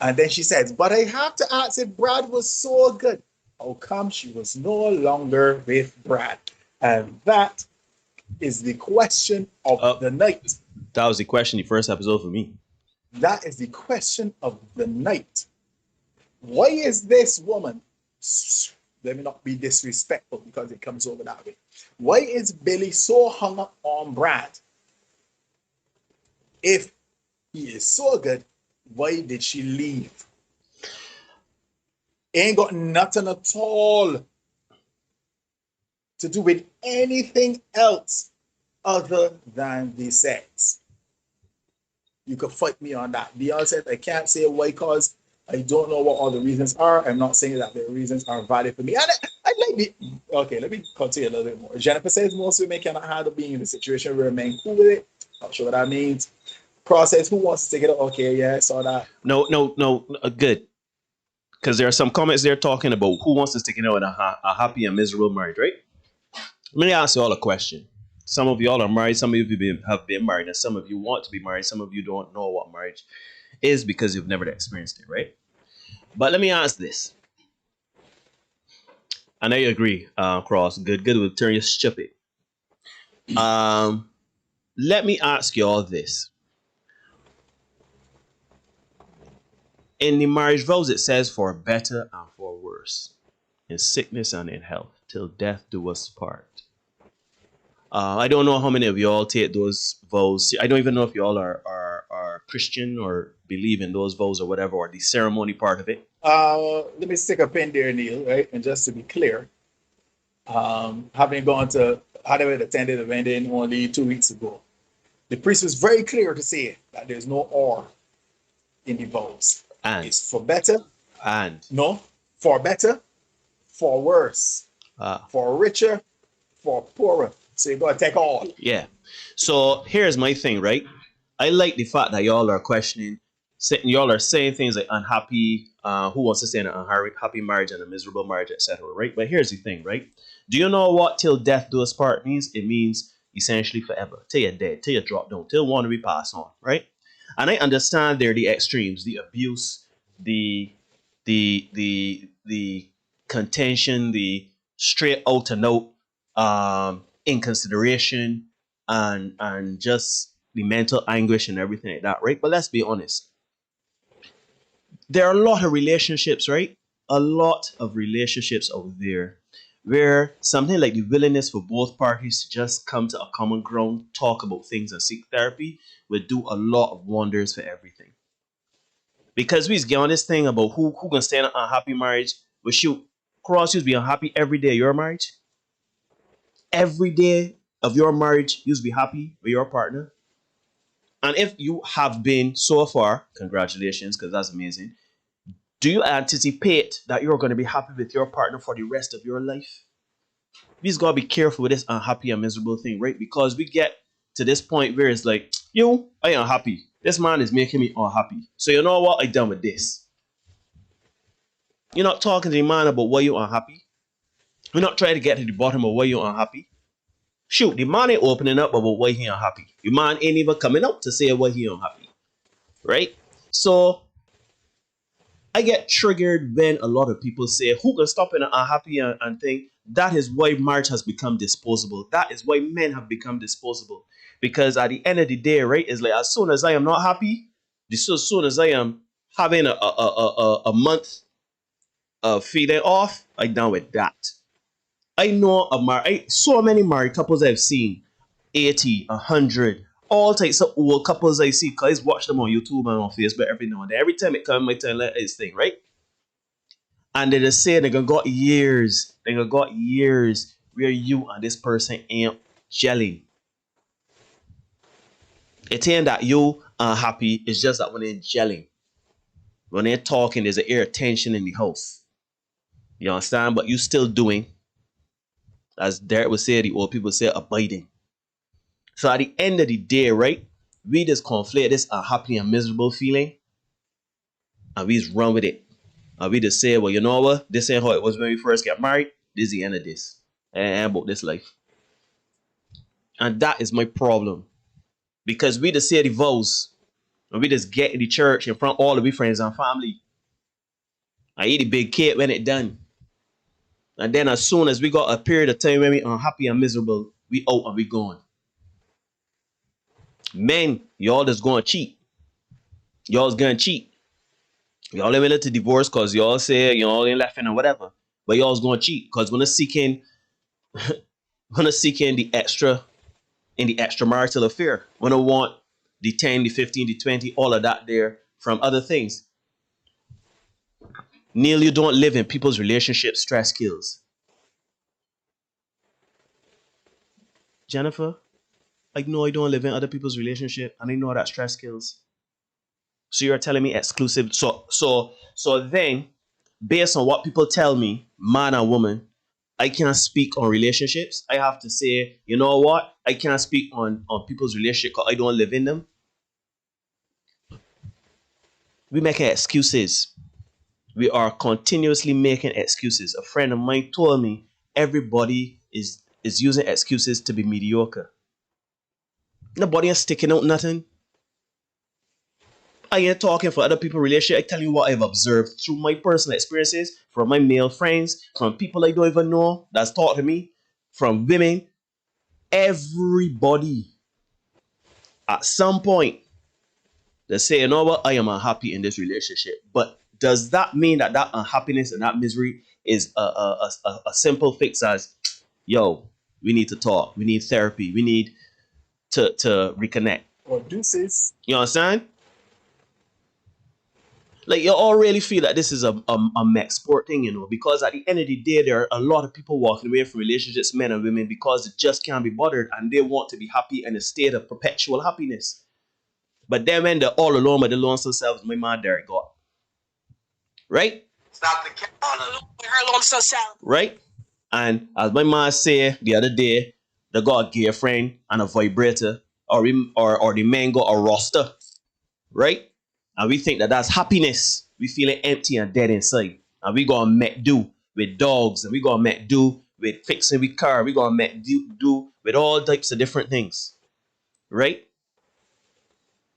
And then she says, but I have to ask if Brad was so good. How come she was no longer with Brad? And that is the question of the night. That was the question, the first episode for me. That is the question of the night. Why is this woman, let me not be disrespectful because it comes over that way. Why is Billy so hung up on Brad? If he is so good, why did she leave? Ain't got nothing at all to do with anything else other than the sex. You could fight me on that. Beyonce said, I can't say why, because I don't know what all the reasons are. I'm not saying that the reasons are valid for me. And I'd like the... Okay, let me continue a little bit more. Jennifer says most women cannot handle being in a situation where men cool with it. Not sure what that means. Process, who wants to take it up? Okay, yeah, I saw that. No, good. Because there are some comments there talking about who wants to stick it out in a happy and miserable marriage, right? Let me ask you all a question. Some of y'all are married, some of you have been married, and some of you want to be married. Some of you don't know what marriage is because you've never experienced it, right? But let me ask this. I know you agree, Cross. Good will turn you stupid. Let me ask you all this. In the marriage vows, it says for better and for worse, in sickness and in health, till death do us part. I don't know how many of y'all take those vows. I don't even know if y'all are Christian or believe in those vows or whatever, or the ceremony part of it. Let me stick a pin there, Neil, right? And just to be clear, having attended a wedding only 2 weeks ago, the priest was very clear to say that there's no or in the vows. And it's for better. And no, for better, for worse, for richer, for poorer. So you gotta take all. Yeah. So here's my thing, right? I like the fact that y'all are questioning, y'all are saying things like unhappy, who wants to stay in an unhappy marriage and a miserable marriage, etc. Right? But here's the thing, right? Do you know what till death do us part means? It means essentially forever, till you're dead, till you drop down, till one we pass on, right? And I understand there are the extremes, the abuse, the contention, the straight out and out inconsideration, and just the mental anguish and everything like that, right? But let's be honest. There are a lot of relationships, right? A lot of relationships out there where something like the willingness for both parties to just come to a common ground, talk about things and seek therapy would do a lot of wonders for everything. Because we get on this thing about who gonna stay in an unhappy marriage, but shoot, Cross, you be unhappy every day of your marriage. Every day of your marriage, you be happy with your partner. And if you have been so far, congratulations, because that's amazing. Do you anticipate that you're going to be happy with your partner for the rest of your life? We just got to be careful with this unhappy and miserable thing, right? Because we get to this point where it's like, I ain't unhappy. This man is making me unhappy. So you know what? I'm done with this. You're not talking to the man about why you're unhappy. You're not trying to get to the bottom of why you're unhappy. Shoot, the man ain't opening up about why he unhappy. The man ain't even coming out to say why he unhappy. Right? So I get triggered when a lot of people say, who can stop being unhappy and think that is why marriage has become disposable. That is why men have become disposable. Because at the end of the day, right, it's like as soon as I am not happy, as soon as I am having a month of feeling off, I'm done with that. I know so many married couples I've seen, 80, 100, all types of old couples I see, because I watch them on YouTube and on Facebook every now and then. Every time it comes, my time let this thing, right? And they just say they got years where you and this person ain't gelling. It ain't that you are happy, it's just that when they're gelling, when they're talking, there's an air of tension in the house. You understand? But you still doing, as Derek would say, the old people say, abiding. So at the end of the day, right, we just conflate this unhappy and miserable feeling, and we just run with it. And we just say, well, you know what? This ain't how it was when we first got married. This is the end of this. And about this life. And that is my problem. Because we just say the vows. And we just get in the church in front of all of our friends and family. I eat a big cake when it done. And then as soon as we got a period of time when we unhappy and miserable, we out and we gone. Men, y'all just gonna cheat. Y'all's gonna cheat. Y'all ain't willing to divorce because y'all say y'all ain't laughing or whatever. But y'all's gonna cheat because when they're seeking the extra in the extramarital affair. When I want the 10, the 15, the 20, all of that there from other things. Neil, you don't live in people's relationships, stress kills. Jennifer, I know I don't live in other people's relationship and I know that stress kills. So you're telling me exclusive. So then, based on what people tell me, man and woman, I can't speak on relationships. I have to say, you know what? I can't speak on people's relationship because I don't live in them. We making excuses. We are continuously making excuses. A friend of mine told me everybody is using excuses to be mediocre. Nobody is sticking out nothing. I ain't talking for other people's relationship. I tell you what I've observed through my personal experiences, from my male friends, from people I don't even know that's taught to me, from women. Everybody at some point they say, you know what, I am unhappy in this relationship. But does that mean that unhappiness and that misery is a simple fix as, yo, we need to talk, we need therapy, we need to reconnect? Or deuces. You understand? Like, you all really feel that this is a mech sport thing, you know, because at the end of the day, there are a lot of people walking away from relationships, men and women, because they just can't be bothered and they want to be happy in a state of perpetual happiness. But then when they're all alone with the lonesome themselves, my man Derek got. Right? Stop the cat. All alone with her lonesome self. Right? And as my man said the other day, they got a girlfriend and a vibrator, or the man got a roster. Right? And we think that that's happiness. We feeling empty and dead inside. And we gonna make do with dogs. And we gonna make do with fixing with car. We gonna make do with all types of different things. Right?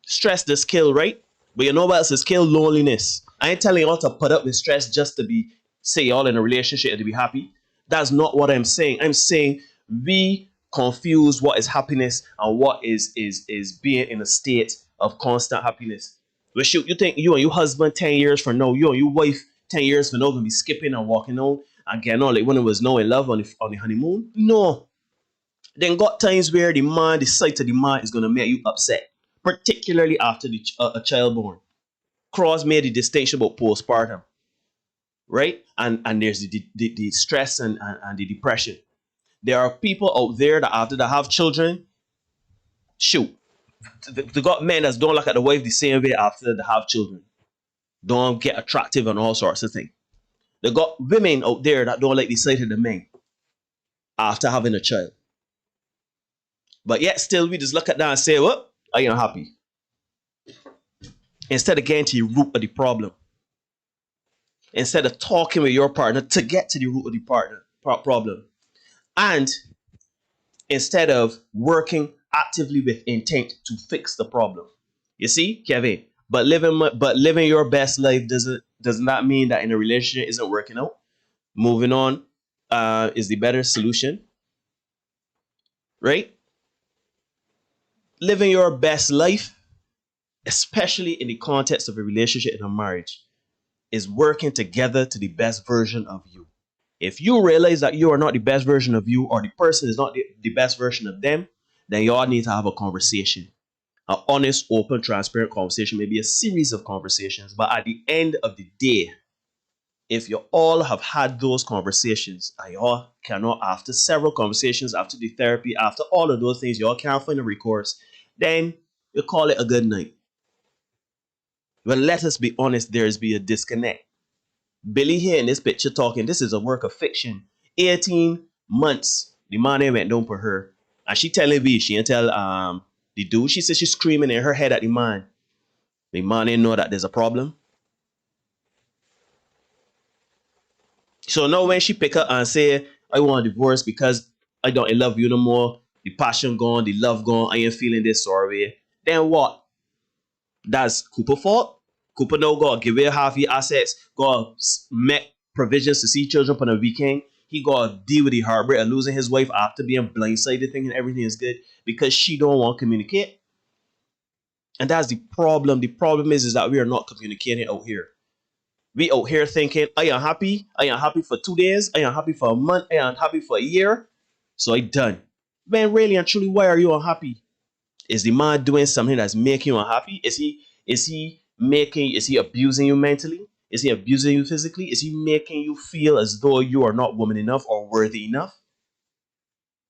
Stress does kill, right? But you know what else does kill? Loneliness. I ain't telling you all to put up with stress just to be, say, y'all in a relationship and to be happy. That's not what I'm saying. I'm saying we confuse what is happiness and what is being in a state of constant happiness. But shoot, you think you and your husband 10 years from now, you and your wife 10 years from now gonna be skipping and walking on and getting on like when it was no in love on the honeymoon? No. Then got times where the sight of the man is gonna make you upset, particularly after a child born. Cross made the distinction about postpartum, right? And there's the stress and the depression. There are people out there that after they have children, shoot, they got men that don't look at the wife the same way after they have children. Don't get attractive and all sorts of things. They got women out there that don't like the sight of the men after having a child. But yet still we just look at that and say, well, I ain't happy. Instead of getting to the root of the problem. instead of talking with your partner to get to the root of the problem, and instead of working actively with intent to fix the problem. You see, Kevin. But living your best life does not mean that in a relationship isn't working out. Moving on is the better solution, right? Living your best life, especially in the context of a relationship and a marriage, is working together to the best version of you. If you realize that you are not the best version of you, or the person is not the best version of them, then y'all need to have a conversation. An honest, open, transparent conversation, maybe a series of conversations. But at the end of the day, if you all have had those conversations and you all cannot, after several conversations, after the therapy, after all of those things, you all can't find a recourse, then you call it a good night. But let us be honest, there's be a disconnect. Billy here in this picture talking, this is a work of fiction. 18 months, the man went down for her. And she telling me, she ain't tell the dude, she says she's screaming in her head at the man. The man didn't know that there's a problem. So now when she pick up and say, I want a divorce because I don't love you no more, the passion gone, the love gone, I ain't feeling this sorry. Then what? That's Cooper fault? Cooper now got give away half your assets, got make provisions to see children on a weekend. He got to deal with the heartbreak of losing his wife after being blindsided, thinking everything is good because she don't want to communicate. And that's the problem. The problem is that we are not communicating out here. We out here thinking, I am happy. I am happy for 2 days. I am happy for a month. I am happy for a year. So I done. Man, really and truly, why are you unhappy? Is the man doing something that's making you unhappy? Is he abusing you mentally? Is he abusing you physically? Is he making you feel as though you are not woman enough or worthy enough?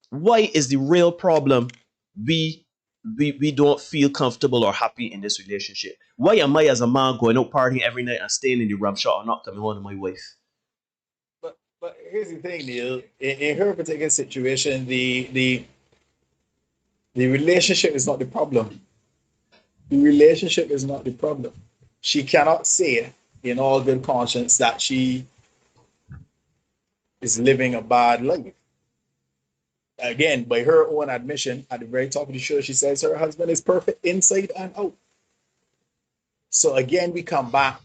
Why is the real problem we we don't feel comfortable or happy in this relationship? Why am I as a man going out partying every night and staying in the rum shop or not coming home to my wife? But here's the thing, Neil. In her particular situation, the relationship is not the problem. The relationship is not the problem. She cannot say in all good conscience that she is living a bad life. Again, by her own admission, at the very top of the show, she says her husband is perfect inside and out. So again, we come back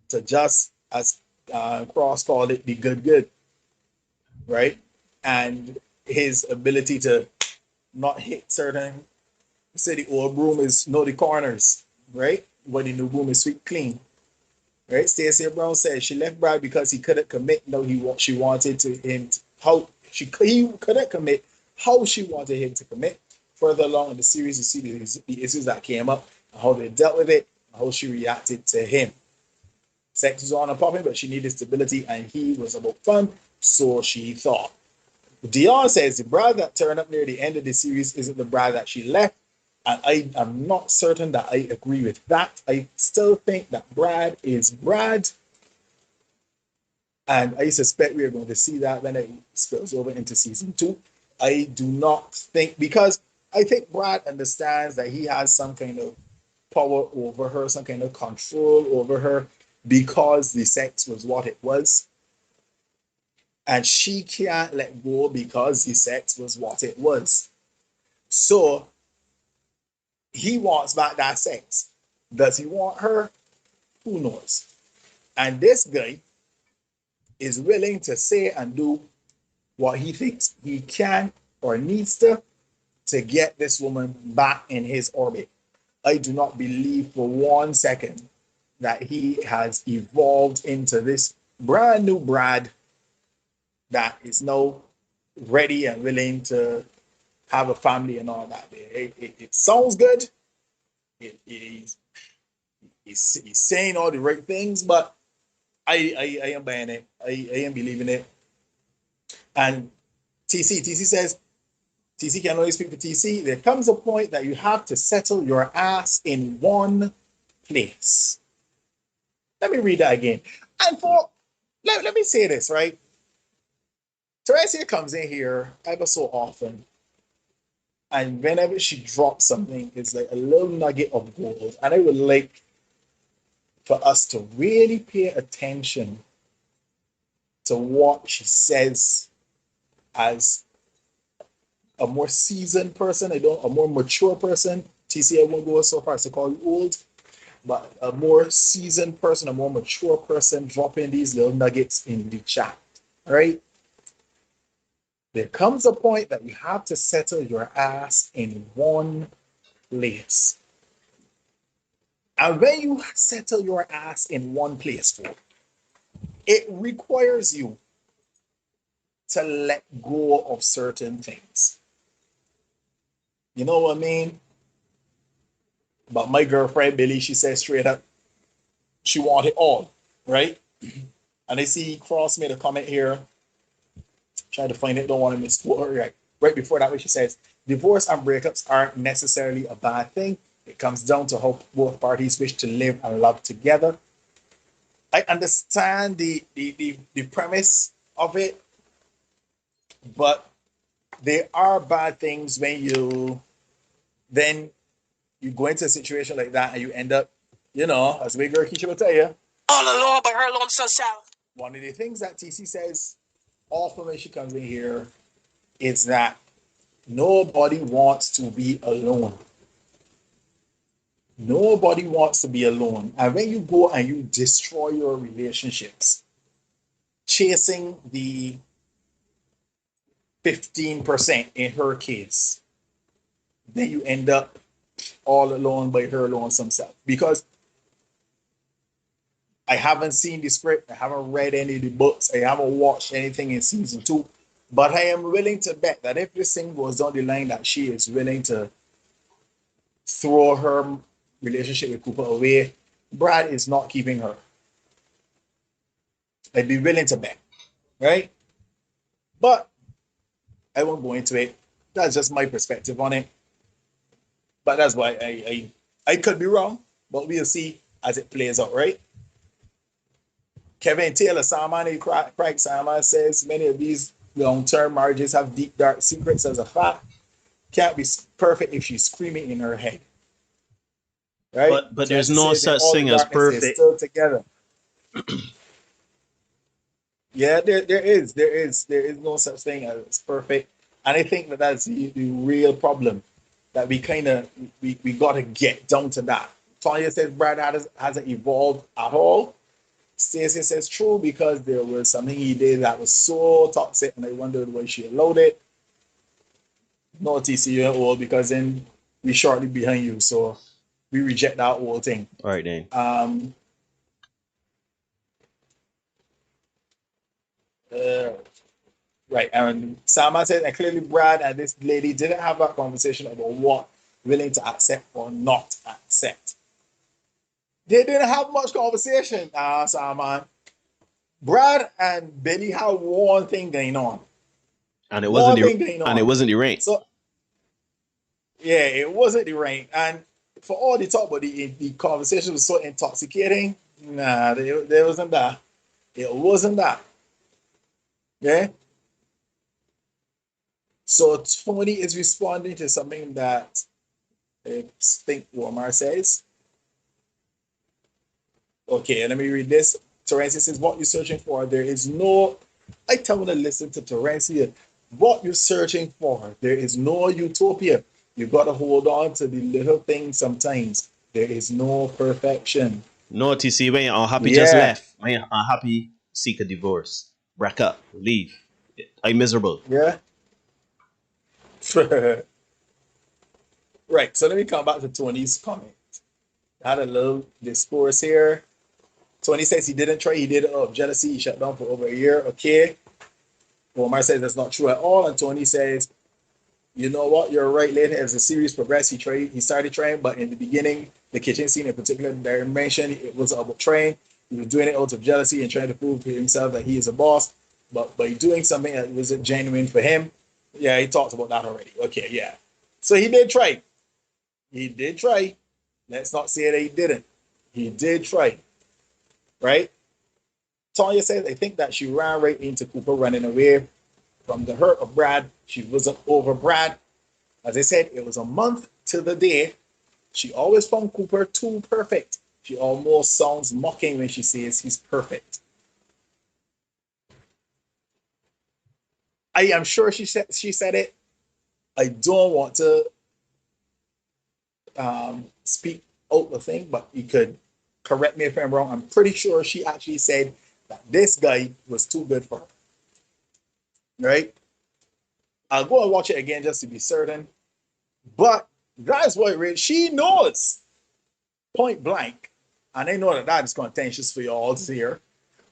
to just as Cross called it, the good, right? And his ability to not hit certain, say the old broom is know the corners, right? But the new broom is sweet clean, right? Stacey Brown said she left Brad because he couldn't commit. No, she wanted to him how he couldn't commit how she wanted him to commit. Further along in the series, you see the issues that came up, how they dealt with it, how she reacted to him. Sex was on and popping, but she needed stability, and he was about fun, so she thought. Dion says the Brad that turned up near the end of the series isn't the Brad that she left. And I am not certain that I agree with that. I still think that Brad is Brad. And I suspect we're going to see that when it spills over into season 2. I do not think, because I think Brad understands that he has some kind of power over her, some kind of control over her, because the sex was what it was. And she can't let go because the sex was what it was. So he wants back that sex. Does he want her? Who knows? And this guy is willing to say and do what he thinks he can or needs to get this woman back in his orbit. I do not believe for 1 second that he has evolved into this brand new Brad that is now ready and willing to have a family and all that. It sounds good. He's saying all the right things, but I am buying it. I am believing it. And TC says, TC can only speak for TC. There comes a point that you have to settle your ass in one place. Let me read that again. And let me say this, right? Teresia comes in here ever so often, and whenever she drops something, it's like a little nugget of gold. And I would like for us to really pay attention to what she says as a more seasoned person, a more mature person. TC, I won't go so far as to call you old, but a more seasoned person, a more mature person dropping these little nuggets in the chat, right? There comes a point that you have to settle your ass in one place. And when you settle your ass in one place, it requires you to let go of certain things. You know what I mean? But my girlfriend, Billy, she says straight up, she want it all, right? And I see Cross made a comment here. Try to find it, don't want to misquote her. Right before that, where she says, divorce and breakups aren't necessarily a bad thing. It comes down to how both parties wish to live and love together. I understand the premise of it, but there are bad things when you go into a situation like that and you end up, as my girl Keisha will tell you, all alone by her lonesome self. one of the things that TC says often when she comes in here is that nobody wants to be alone. Nobody wants to be alone. And when you go and you destroy your relationships, chasing the 15% in her case, then you end up all alone by her lonesome self. Because I haven't seen the script, I haven't read any of the books, I haven't watched anything in season 2, but I am willing to bet that if this thing goes down the line that she is willing to throw her relationship with Cooper away, Brad is not keeping her. I'd be willing to bet, right? But I won't go into it. That's just my perspective on it. But that's why I could be wrong, but we'll see as it plays out, right? Kevin Taylor, Craig Salman says many of these long-term marriages have deep, dark secrets as a fact. Can't be perfect if she's screaming in her head. Right? But there's no such thing as perfect. They're still together. Yeah, there is no such thing as perfect. And I think that's the real problem that we got to get down to that. Tanya says Brad hasn't evolved at all. Stacey says true because there was something he did that was so toxic and I wondered why she allowed it. No, TC, you're old because then we shortly behind you. So we reject that whole thing. All right, then. Right. And Sama said, and clearly Brad and this lady didn't have that conversation about what willing to accept or not accept. They didn't have much conversation, Sama. Brad and Billy had one thing going on. And it wasn't the rain. So yeah, it wasn't the rain. And for all the talk about the conversation was so intoxicating, nah, there wasn't that. It wasn't that. Yeah. So Tony is responding to something that I think Omar says. Okay, let me read this. Terence says, what you're searching for, there is no... I tell you to listen to Terence here. What you're searching for, there is no utopia. You got to hold on to the little things sometimes. There is no perfection. No, TC, when you're unhappy, just left. When you're unhappy, seek a divorce. Break up, leave. I'm miserable. Yeah. Right, so let me come back to Tony's comment. I had a little discourse here. Tony says he didn't try, he did it out of jealousy, he shut down for over a year. Okay. Omar says that's not true at all. And Tony says, you know what, you're right, later as the series progressed, he started trying, but in the beginning, the kitchen scene in particular that I mentioned, it was about trying. He was doing it out of jealousy and trying to prove to himself that he is a boss. But by doing something that wasn't genuine for him, yeah, he talked about that already. Okay, yeah. So he did try. He did try. Let's not say that he didn't. He did try. Right? Tanya says, I think that she ran right into Cooper running away from the hurt of Brad. She wasn't over Brad. As I said, it was a month to the day. She always found Cooper too perfect. She almost sounds mocking when she says he's perfect. I am sure she said it. I don't want to speak out the thing, but you could correct me if I'm wrong. I'm pretty sure she actually said that this guy was too good for her. Right? I'll go and watch it again just to be certain. But that's what really she knows point blank. And I know that that is contentious for you all to hear.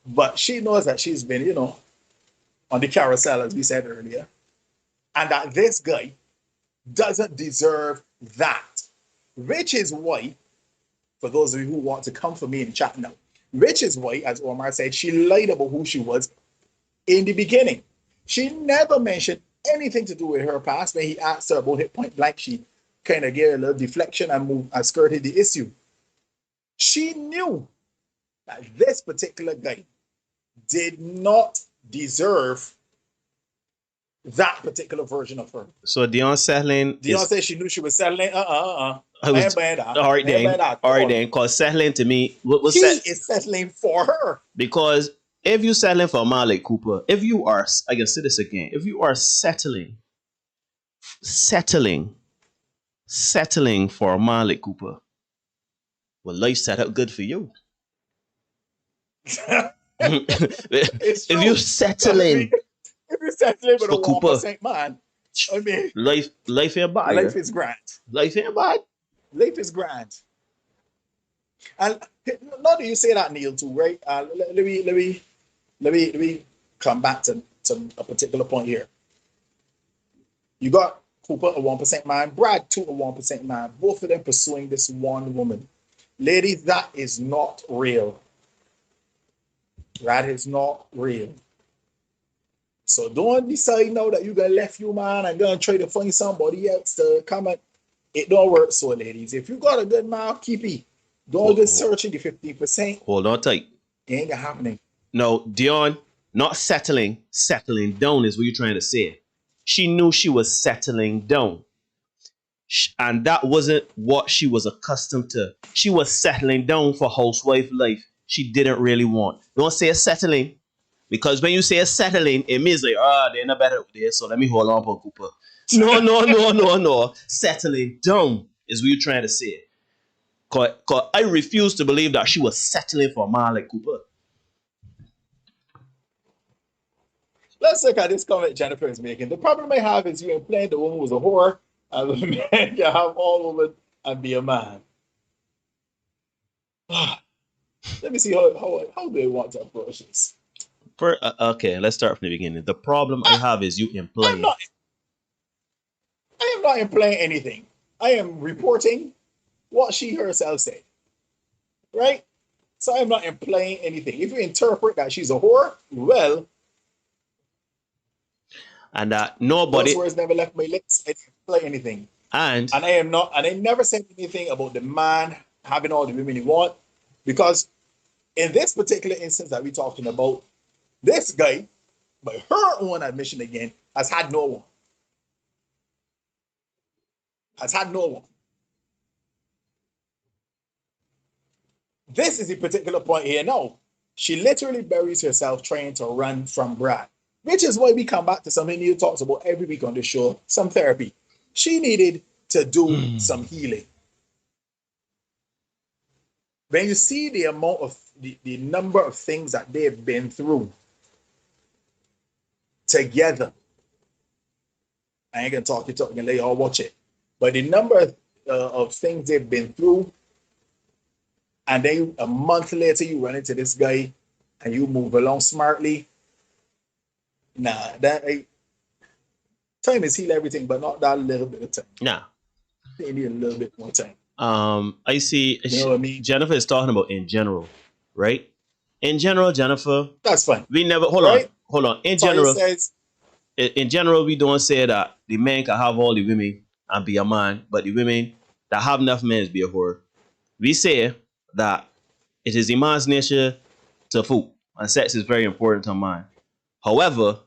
But she knows that she's been, you know, on the carousel, as we said earlier. And that this guy doesn't deserve that. Which is why, for those of you who want to come for me in chat now, which is why, as Omar said, she lied about who she was in the beginning. She never mentioned anything to do with her past. When he asked her about it point blank, she kind of gave a little deflection and moved and skirted the issue. She knew that this particular guy did not deserve that particular version of her. So Dion settling. Dion said she knew she was settling. All right then. Because settling to me, he is settling for her. Because if you settling for a man like Cooper, if you are, I can say this again, if you are settling for a man like Cooper, well, life set up good for you. If you're settling, if you're settling with for a Cooper, 1% man, I mean, life ain't bad. Life is grand. Life ain't bad. Life is grand. And not that you say that, Neil, too, right? Let me come back to a particular point here. You got Cooper, a 1% man, Brad, too, a 1% man, both of them pursuing this one woman. Ladies, that is not real. That is not real. So don't decide now that you're going to left you, man, and going to try to find somebody else to come and it don't work so, ladies. If you got a good man, keep it. Don't just searching the 15%. Hold on tight. It ain't gonna happening. No, Dion, not settling down is what you're trying to say. She knew she was settling down. And that wasn't what she was accustomed to. She was settling down for housewife life she didn't really want. Don't say settling, because when you say settling, it means like, they're not better there, so let me hold on for Cooper. No. Settling down is what you're trying to say. Cause I refuse to believe that she was settling for a man like Cooper. Let's look at this comment Jennifer is making. The problem I have is you implying the woman was a whore, and the man can have all women and be a man. Let me see how they want to approach this. Okay, let's start from the beginning. The problem I have is you implying. I am not implying anything. I am reporting what she herself said. Right? So I'm not implying anything. If you interpret that she's a whore, well. And nobody. Those words never left my lips. I didn't imply anything. And I am not, and I never said anything about the man having all the women he want. Because in this particular instance that we're talking about, this guy, by her own admission again, has had no one. Has had no one. This is the particular point here now. She literally buries herself trying to run from Brad, which is why we come back to something Neil talks about every week on the show, some therapy. She needed to do some healing. When you see the amount of the number of things that they've been through together, I ain't gonna talk, you're talking, let y'all watch it. But the number of things they've been through, and then a month later you run into this guy and you move along smartly. Nah, time is heal everything, but not that little bit of time. Nah. They need a little bit more time. I see. You know what I mean? Jennifer is talking about in general, right? In general, Jennifer. That's fine. We never hold on. In general, we don't say that the man can have all the women and be a man, but the women that have enough men be a whore. We say that it is the man's nature to fool, and sex is very important to a man. However,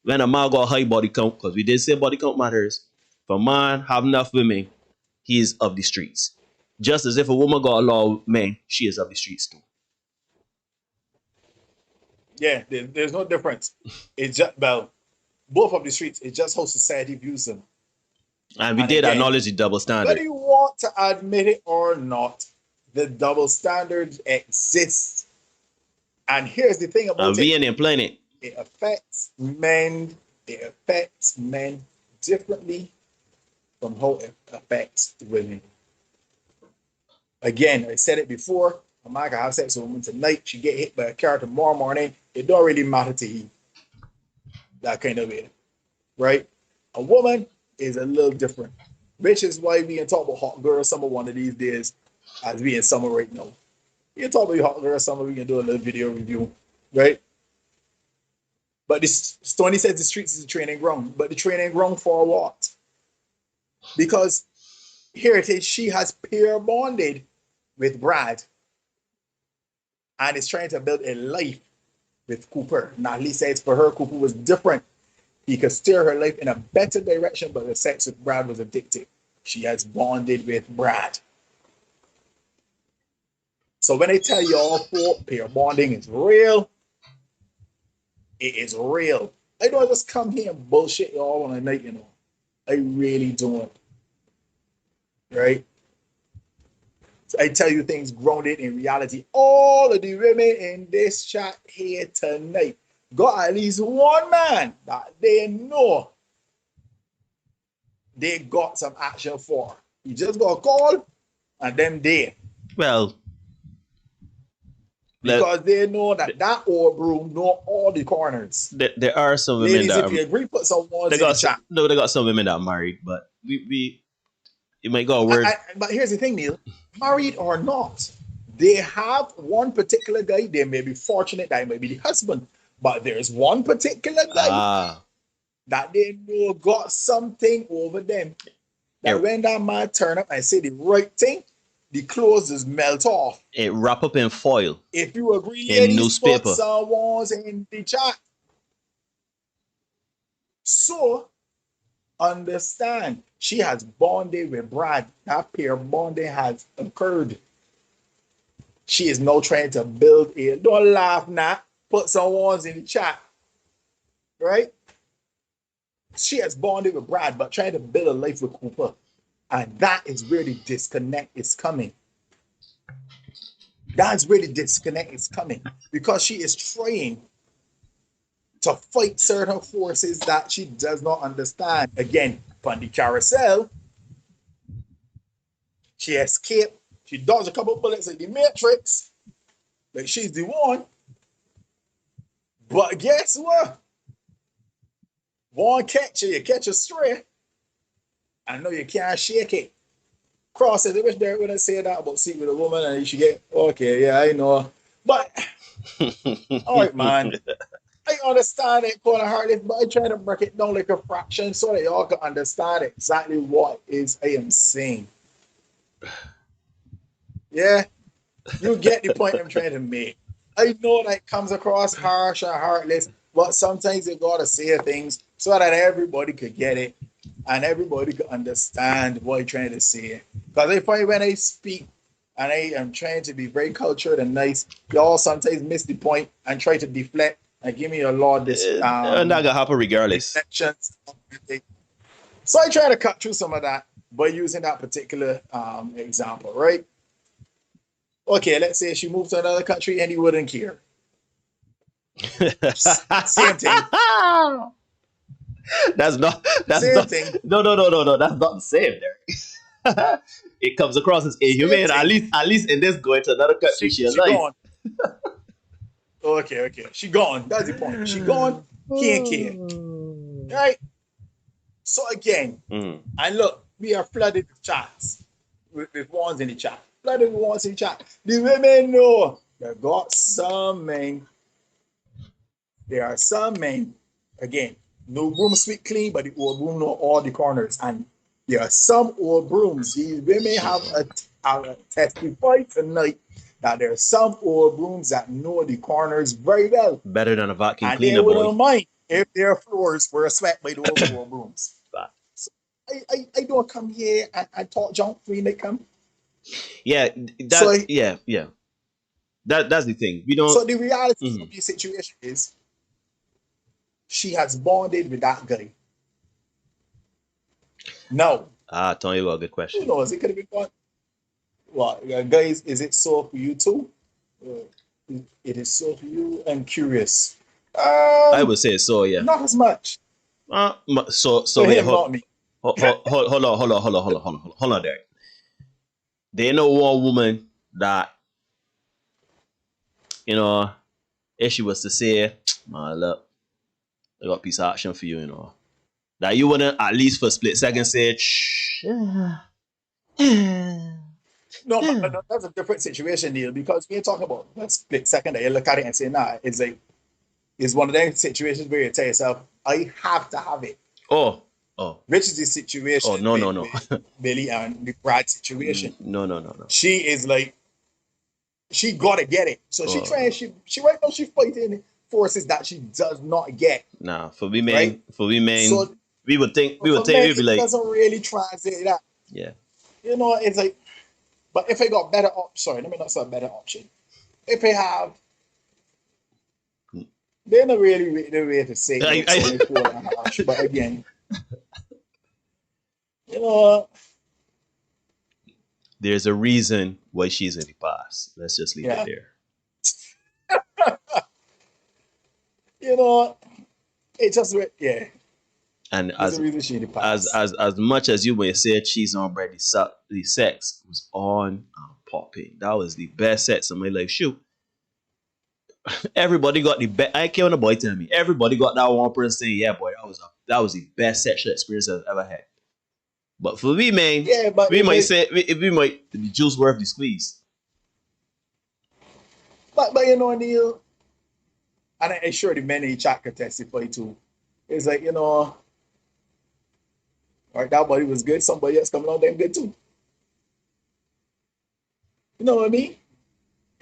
when a man got high body count, because we did say body count matters, if a man have enough women, he is of the streets. Just as if a woman got a lot of men, she is of the streets too. Yeah, there's no difference. It's just, well, both of the streets. It's just how society views them. And we And did again, acknowledge the double whether standard. you want to admit it or not, the double standard exists. And here's the thing about And we it. ain't employing it. It affects men. It affects men differently from how it affects women. Again, I said it before. A man can have sex with a woman tonight. She get hit by a car tomorrow morning. It don't really matter to him. That kind of way, right? A woman is a little different, which is why we can talk about hot girl summer one of these days, as we in summer right now. We can talk about hot girl summer. We can do a little video review, right? But this Stoney says the streets is a training ground, but the training ground for what? Because here it is, she has peer bonded with Brad and is trying to build a life with Cooper. Now, Lee says for her, Cooper was different. He could steer her life in a better direction, but the sex with Brad was addictive. She has bonded with Brad. So when I tell y'all folk peer bonding is real, it is real. I don't just come here and bullshit y'all on a night, you know. I really don't. Right? So I tell you things grounded in reality. All of the women in this chat here tonight got at least one man that they know they got some action for. You just got a call and them there. Well, because they know that old broom know all the corners. There are some women Ladies, that if you agree, put some ones they in the got chat. no, they got some women that are married, but we you might go a word. But here's the thing, Neil. Married or not, they have one particular guy. They may be fortunate that he might be the husband, but there's one particular guy that they know got something over them. That when that man turn up and say the right thing, the clothes just melt off. It wrap up in foil. If you agree, in ladies, newspaper. put some ones in the chat. So, understand, she has bonded with Brad. That pair bonding has occurred. She is now trying to build a. Don't laugh now. Put some ones in the chat. Right? She has bonded with Brad, but trying to build a life with Cooper. And that is where the disconnect is coming. That's where the disconnect is coming. Because she is trying to fight certain forces that she does not understand. Again, from the carousel, she escaped. She dodged a couple bullets in the Matrix. Like she's the one. But guess what? One catch you catch a stray. I know you can't shake it. Cross it. I wish Derek wouldn't say that about sleep with a woman and you should get, okay, yeah, I know. But, all right, man. I understand it kind of hardly, but I try to break it down like a fraction so that y'all can understand exactly what is I am saying. Yeah? You get the point I'm trying to make. I know that it comes across harsh and heartless, but sometimes you gotta say things so that everybody could get it and everybody could understand what I'm trying to say. Because I find when I speak and I am trying to be very cultured and nice, y'all sometimes miss the point and try to deflect and give me a lot of this. And that gonna happen regardless. So I try to cut through some of that by using that particular example, right? Okay, let's say she moved to another country and he wouldn't care. Same thing. That's not. Same not. thing. No. That's not the same there. It comes across as inhumane. At least in this going to another country, she alive. Gone. Okay. She gone. That's the point. She gone. Can't care. Right? So again, and look, we are flooded with chats. With ones in the chat. Flooded with ones in the chat. The women know they got some men. There are some men. Again, no broom sweep clean, but the old broom know all the corners. And there are some old brooms. These women have a testify tonight that there are some old brooms that know the corners very well. Better than a vacuum and cleaner, they wouldn't boy. mind if their floors were swept by those old brooms. So I don't come here and talk junk when they come. Yeah, yeah. That's the thing. We don't. So the reality of the situation is she has bonded with that guy. No. Tony, well, good Who question. knows? It could have been fun. Well, guys, is it so for you too? It is so for you. I'm curious. I would say so, yeah. Not as much. So For wait, him, not me. hold on there. They know one woman that, you know, if she was to say, man, look, I got a piece of action for you, you know, that you wouldn't at least for a split second say, shh. No, but that's a different situation, Neil, because we're talking about that split second that you look at it and say, nah, it's like, it's one of them situations where you tell yourself, I have to have it. Oh. Which is the situation with Billy and the Brad situation. No. She is like, she gotta get it. So she right now she's fighting forces that she does not get. Nah, for we man, right? So, we would be like, it doesn't really translate that. Yeah. You know, it's like, but if I got better let me not say a better option. If I have, they're not really the way to say it. But again, you know, there's a reason why she's in the past. Let's just leave it there. You know, it just And as much as you may say cheese on bread, the sex was on popping. That was the best sex of my life. Shoot. Everybody got the best. I can't want a boy tell me. Everybody got that one person saying, yeah, boy, that was the best sexual experience I've ever had. But for me, man, we might say the juice worth the squeeze. But you know, Neil, and I'm sure the men in the chat can testify too. It's like, you know, all right, that body was good. Somebody else coming on damn good too. You know what I mean?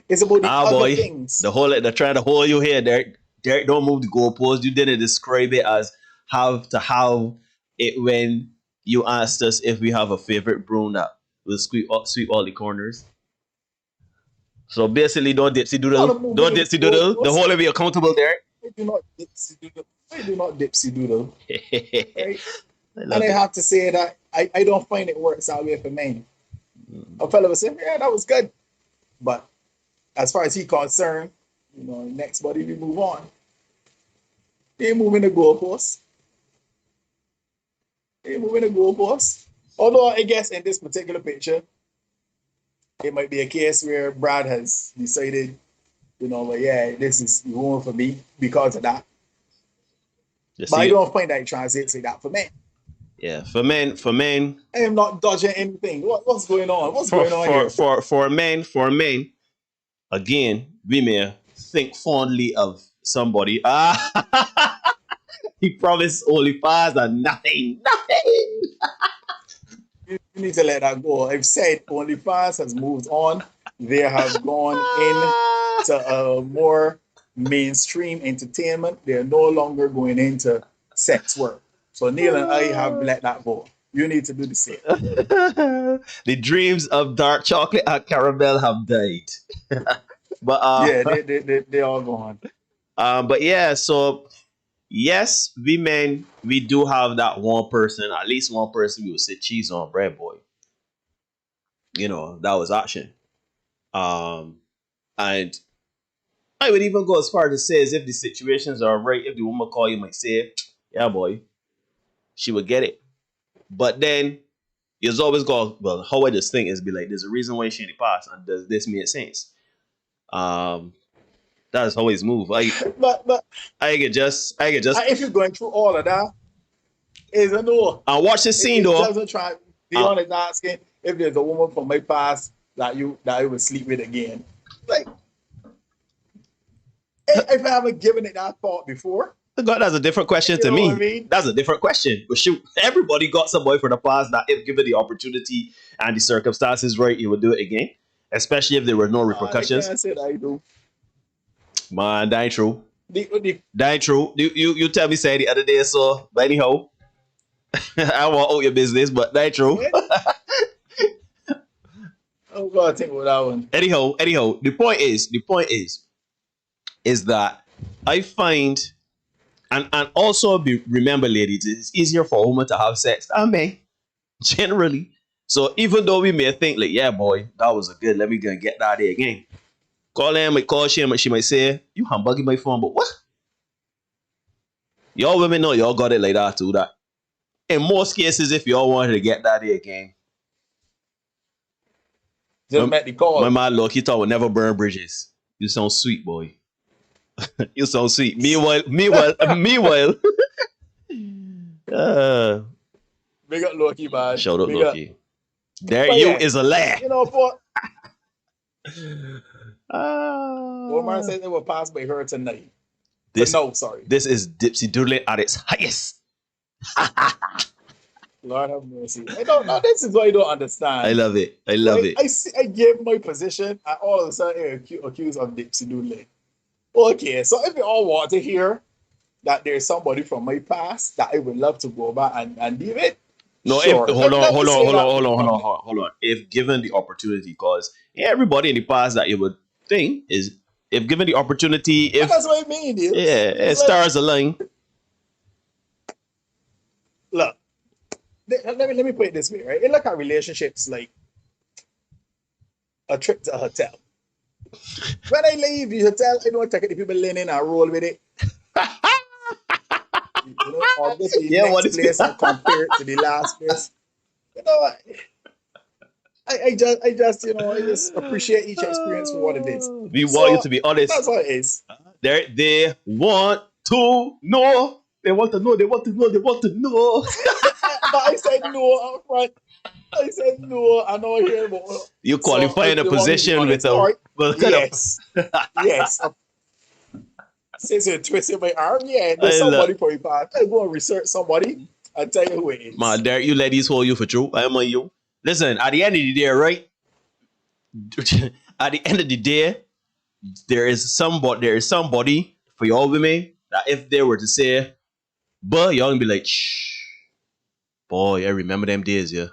It's about the other things. They're trying to hold you here, Derek. Derek, don't move the goalpost. You didn't describe it as have to have it when you asked us if we have a favorite broom that will sweep all the corners. So basically, don't dipsy doodle. Don't dipsy doodle. The whole of be accountable, Derek. I do not dipsy doodle. Right? And I have to say that I don't find it works that way for men. A fellow was saying, yeah, that was good. But as far as he concerned, you know, next body we move on. They ain't moving the goalposts. Although I guess in this particular picture, it might be a case where Brad has decided, you know, like, yeah, this is the woman for me because of that. But I don't find that it translates like that for men. Yeah, for men. I am not dodging anything. What's going on? What's going on here? For men, again, we may think fondly of somebody. He promised only fast and nothing. You need to let that go. I've said OnlyFans has moved on. They have gone into a more mainstream entertainment. They're no longer going into sex work. So Neil and I have let that go. You need to do the same. The dreams of dark chocolate and caramel have died. But yeah, they're all gone. But yeah, so yes, we do have that one person, at least one person we would say cheese on bread, boy. You know, that was action. And I would even go as far to say as if the situations are right, if the woman call you might say, yeah, boy, she would get it. But then you always go, well, how I just think is be like, there's a reason why she in the past, and does this make sense? That's how it's move. But I get just if you're going through all of that, is a no. And watch the scene though. Doesn't try be honest asking if there's a woman from my past that I would sleep with again. Like if I haven't given it that thought before. God, that's a different question to me. I mean? That's a different question. But shoot, everybody got somebody from the past that if given the opportunity and the circumstances right, you would do it again. Especially if there were no repercussions. I said I do. Man, that ain't true. That ain't true. You tell me say the other day so, but anyhow. I won't owe your business, but that ain't true. I'm gonna think about that one. Anyhow, the point is that I find, And also remember, ladies, it's easier for a woman to have sex than men, generally. So even though we may think like, yeah, boy, that was a good, let me go and get that there again. Call him, call she might say, you humbugging my phone, but what? Y'all women know y'all got it like that too. That in most cases, if y'all wanted to get that there again, Just make the call. my man look, he thought would never burn bridges. You sound sweet, boy. You sound sweet. Meanwhile. Big up Loki, man. Shout out Big Loki. There But you yeah, is a lie. You know, for Ah. man said they will pass by her tonight. This, no, sorry. This is Dipsy Doodling at its highest. Lord have mercy. I don't know. This is what I don't understand. I love it. I love it. I give my position, and all of a sudden accused of Dipsy doodling. Okay, so if you all want to hear that there's somebody from my past that I would love to go back and deal with, No, sure. hold on. If given the opportunity, because everybody in the past that you would think is, if given the opportunity, if that's what I mean, dude. yeah, stars align. Look, let me put it this way, right? You look at relationships like a trip to a hotel. When I leave the hotel, I don't take it the people linen and roll with it. You know, or go to the next place and compare it to the last place. You know what? I just appreciate each experience for what it is. We want you to be honest. That's what it is. They want to know. They want to know. They want to know. They want to know. But I said no up front. I said no. I know here. You qualify in a position with a yes, yes. Since you're twisting my arm, yeah, there's somebody for you. I go and research somebody and tell you who it is. Man, dare you ladies hold you for true? I am on you. Listen, at the end of the day, right? At the end of the day, there is somebody for y'all women that if they were to say, but y'all gonna be like, shh, boy, I remember them days, yeah.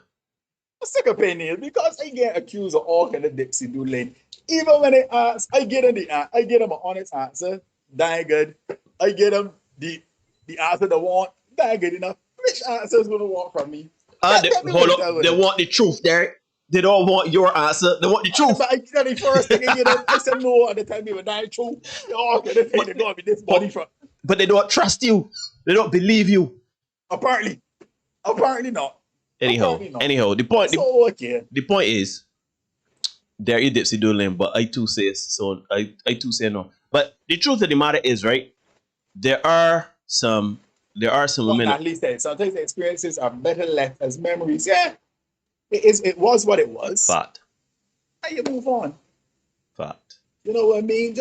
I'm sick of opinion because I get accused of all kind of Dipsy doodling. Even when they ask, I get them an honest answer. That ain't good. I get them the answer they want. That ain't good enough. Which answer is gonna want from me? Hold on. They want the truth, Derek. They don't want your answer. They want the truth. But I tell you first thing I said no at the time they were dying true. They all gonna think they're gonna be this body from. But they don't trust you. They don't believe you. Apparently not. Anyhow, the point is, there is Dipsy doodling, but I too say so. I too say no. But the truth of the matter is, right? There are some women. At least sometimes the experiences are better left as memories. Yeah, it was what it was. Fact. And you move on. Fact. You know what I mean?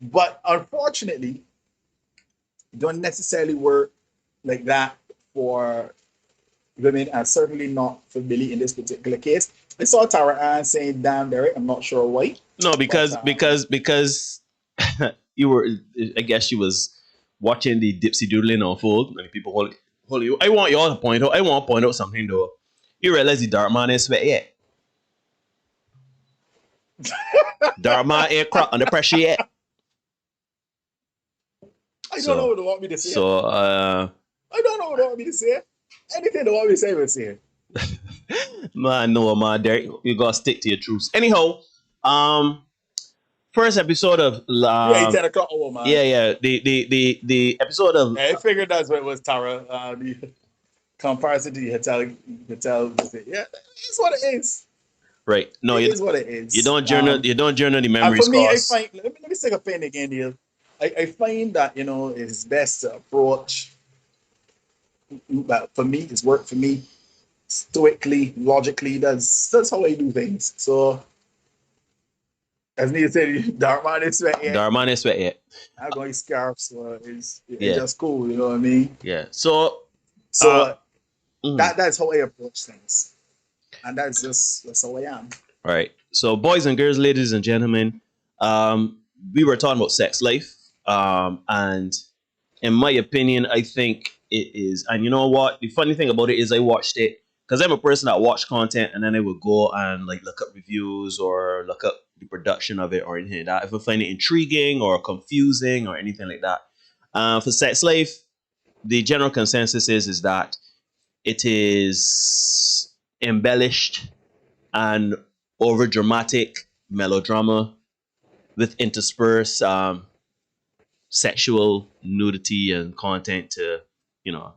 But unfortunately, it don't necessarily work like that for women, and certainly not for Billy in this particular case. I saw Tara Ann saying, "Damn, Derek, I'm not sure why." No, because you were. I guess she was watching the Dipsy doodling unfold, and people hold you. I want y'all to point out. I want to point out something though. You realize the dark man is sweat yet? Dark man ain't crack under pressure yet. I don't know what they want me to say. So I don't know what they want me to say. Anything they want me to say, we'll say. Man, no, man, Derek, you gotta stick to your truths. Anyhow, first episode of 10 o'clock hour, man. Yeah, the episode of. Yeah, I figured that's what it was, Tara. The comparison to the hotel. Yeah, it's what it is. Right. No, it is what it is. You don't journal. You don't journal the memories. For me, I find. Let me take a pen again here. I find that it's best to approach. But for me, it's worked for me. Stoically, logically, that's how I do things. So, as Neil said, dark man is sweat yet. Dark man is sweat yet. I'm going scarf, so it's just cool. You know what I mean? Yeah. So that's how I approach things, and that's how I am. All right. So, boys and girls, ladies and gentlemen, we were talking about sex life, and in my opinion, I think it is. And you know what? The funny thing about it is, I watched it. Because I'm a person that watch content and then I would go and look up reviews or look up the production of it or anything like that. If I find it intriguing or confusing or anything like that, For Sex Slave, the general consensus is that it is embellished and over dramatic melodrama with interspersed sexual nudity and content to, you know,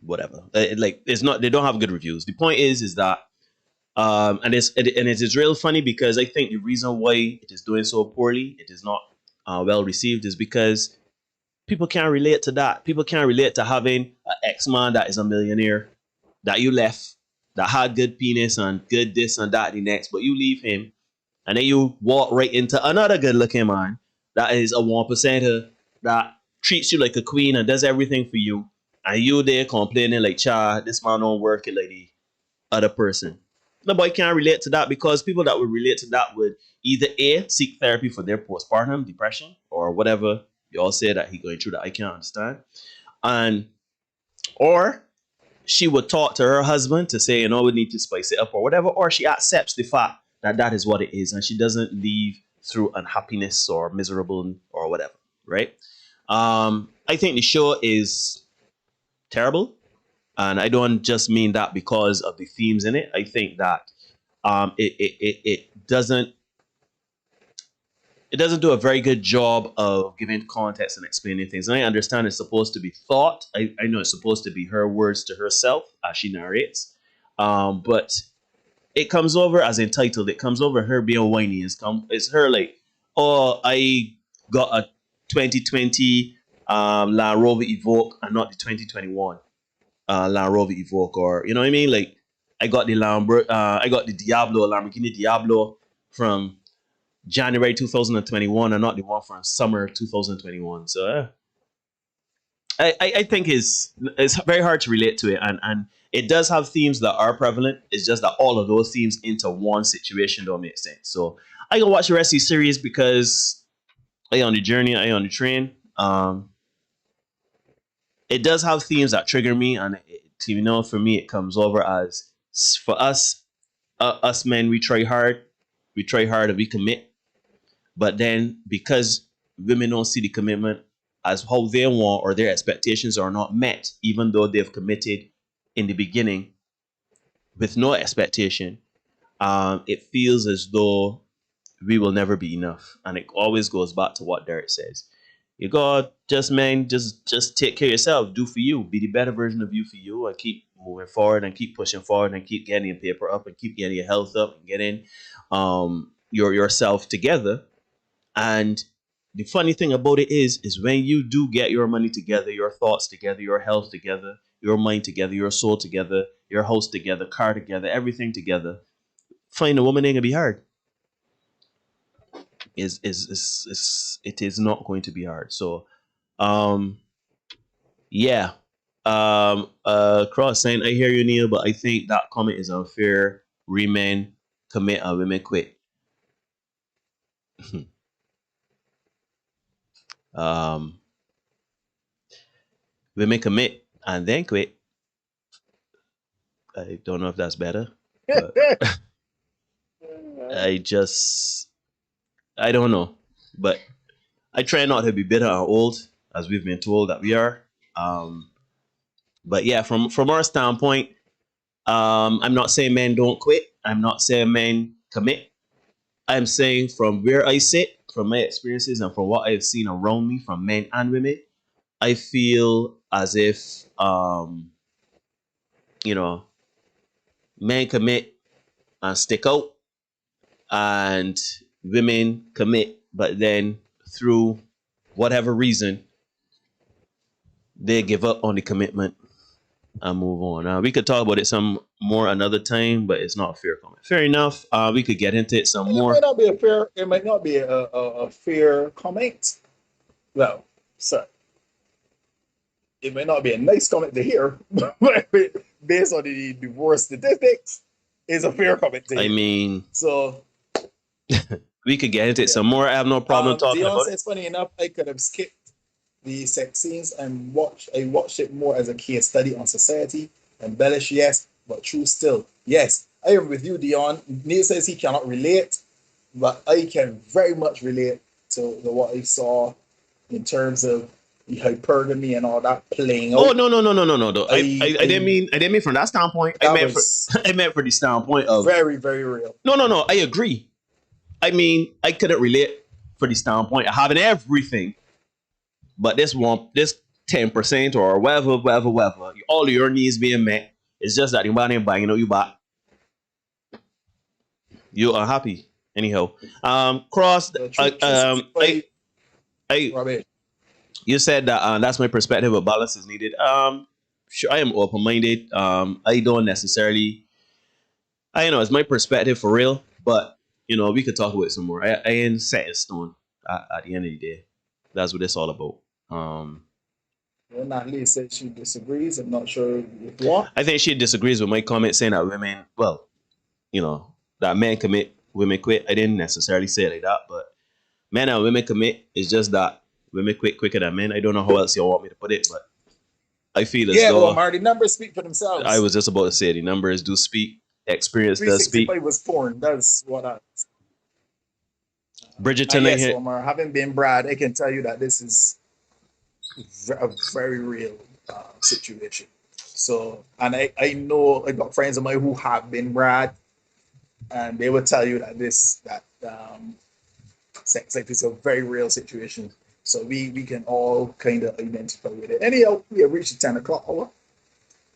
whatever. Like it's not, they don't have good reviews. The point is that and it is real funny because I think the reason why it is doing so poorly, it is not well received, is because people can't relate to that. People can't relate to having an ex-man that is a millionaire that you left, that had good penis and good this and that the next, but you leave him and then you walk right into another good-looking man that is a 1%er that treats you like a queen and does everything for you, and you there complaining like, "Cha, this man don't work it like the other person." Nobody can relate to that because people that would relate to that would either A, seek therapy for their postpartum depression or whatever you all say that he going through that I can't understand. And or she would talk to her husband to say, you know, we need to spice it up or whatever, or she accepts the fact that that is what it is and she doesn't leave through unhappiness or miserable or whatever, right? I think the show is terrible. And I don't just mean that because of the themes in it. I think that it doesn't do a very good job of giving context and explaining things. And I understand it's supposed to be thought. I know it's supposed to be her words to herself as she narrates. But it comes over as entitled. It comes over her being whiny. It's her like, oh, I got a 2020 Land Rover Evoque and not the 2021 Land Rover Evoque, or you know what I mean? Like I got the I got the Lamborghini Diablo from January 2021 and not the one from summer 2021. So I think it's very hard to relate to it, and it does have themes that are prevalent. It's just that all of those themes into one situation don't make sense. So I can watch the rest of the series because I on the journey, I on the train. It does have themes that trigger me, and you know, for me, it comes over as for us men, we try hard, and we commit, but then because women don't see the commitment as how they want or their expectations are not met, even though they've committed in the beginning with no expectation, it feels as though we will never be enough, and it always goes back to what Derek says. You go, just man, just take care of yourself. Do for you. Be the better version of you for you, and keep moving forward and keep pushing forward and keep getting your paper up and keep getting your health up and getting yourself together. And the funny thing about it is when you do get your money together, your thoughts together, your health together, your mind together, your soul together, your house together, car together, everything together, find a woman ain't gonna be hard. It is not going to be hard. So yeah. Cross saying, I hear you, Neil, but I think that comment is unfair. Men commit and women quit. Women commit and then quit. I don't know if that's better, but I don't know. But I try not to be bitter and old, as we've been told that we are. But yeah, from our standpoint, I'm not saying men don't quit. I'm not saying men commit. I'm saying from where I sit, from my experiences and from what I've seen around me from men and women, I feel as if you know, men commit and stick out, and women commit, but then through whatever reason, they give up on the commitment and move on. We could talk about it some more another time, but it's not a fair comment. Fair enough. We could get into it some more. It might not be a fair. It might not be a fair comment. Well, sorry. It may not be a nice comment to hear, but based on the divorce statistics, it's a fair comment to hear. I mean, so we could get into it some more. I have no problem talking about it. It's funny enough, I could have skipped the sex scenes and I watched it more as a case study on society. Embellish, yes, but true still. Yes, I am with you, Dion. Neil says he cannot relate, but I can very much relate to what I saw in terms of the hypergamy and all that playing Oh out. no. I didn't mean from that standpoint. I That meant for was I meant for the standpoint of very, very real. no. I agree. I mean, I couldn't relate for the standpoint of having everything, but this 10% or whatever, all your needs being met. It's just that you buying you back. You are happy. Anyhow, cross. Robert. You said that that's my perspective of balance is needed. Sure, I am open minded. I don't necessarily. I know it's my perspective for real, but we could talk about it some more. I ain't set in stone at the end of the day. That's what it's all about. Natalie said she disagrees. I'm not sure if what. I think she disagrees with my comment saying that women, well, that men commit, women quit. I didn't necessarily say it like that, but men and women commit. It's just that women quit quicker than men. I don't know how else you want me to put it, but I feel as though well, Marty, numbers speak for themselves. I was just about to say the numbers do speak. Experience does speak. 365 was porn. That's what I. Bridgerton, yes, Omar, having been Brad, I can tell you that this is a very real situation. So, and I know I got friends of mine who have been Brad, and they will tell you that sex life is a very real situation. So we can all kind of identify with it. Anyhow, we have reached the 10 o'clock hour.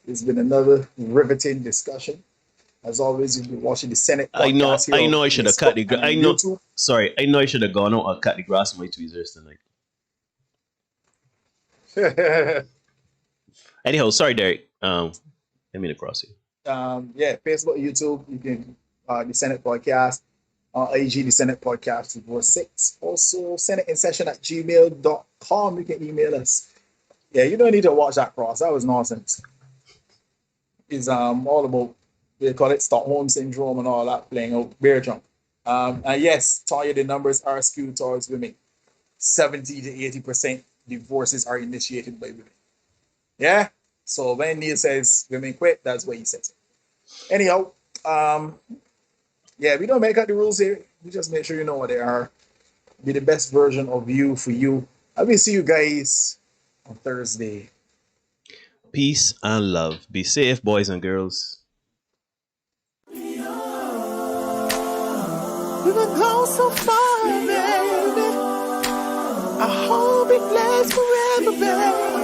It's been another riveting discussion. As always, you'll be watching the Senate podcast. I know I should have cut the grass. I know I should have gone out and cut the grass on my tweezers tonight. Anyhow, sorry, Derek. I mean to cross you. Facebook, YouTube, you can the Senate podcast. IG, the Senate podcast 246. Also, senateinsession@gmail.com. You can email us. Yeah, you don't need to watch that cross. That was nonsense. It's all about, they call it Stockholm syndrome and all that, playing out bear jump. And yes, Tanya, the numbers are skewed towards women. 70 to 80% divorces are initiated by women. Yeah? So when Neil says women quit, that's what he says. Anyhow, we don't make up the rules here. We just make sure you know what they are. Be the best version of you for you. I will see you guys on Thursday. Peace and love. Be safe, boys and girls. You can go so far, baby. I hope it lasts forever, baby.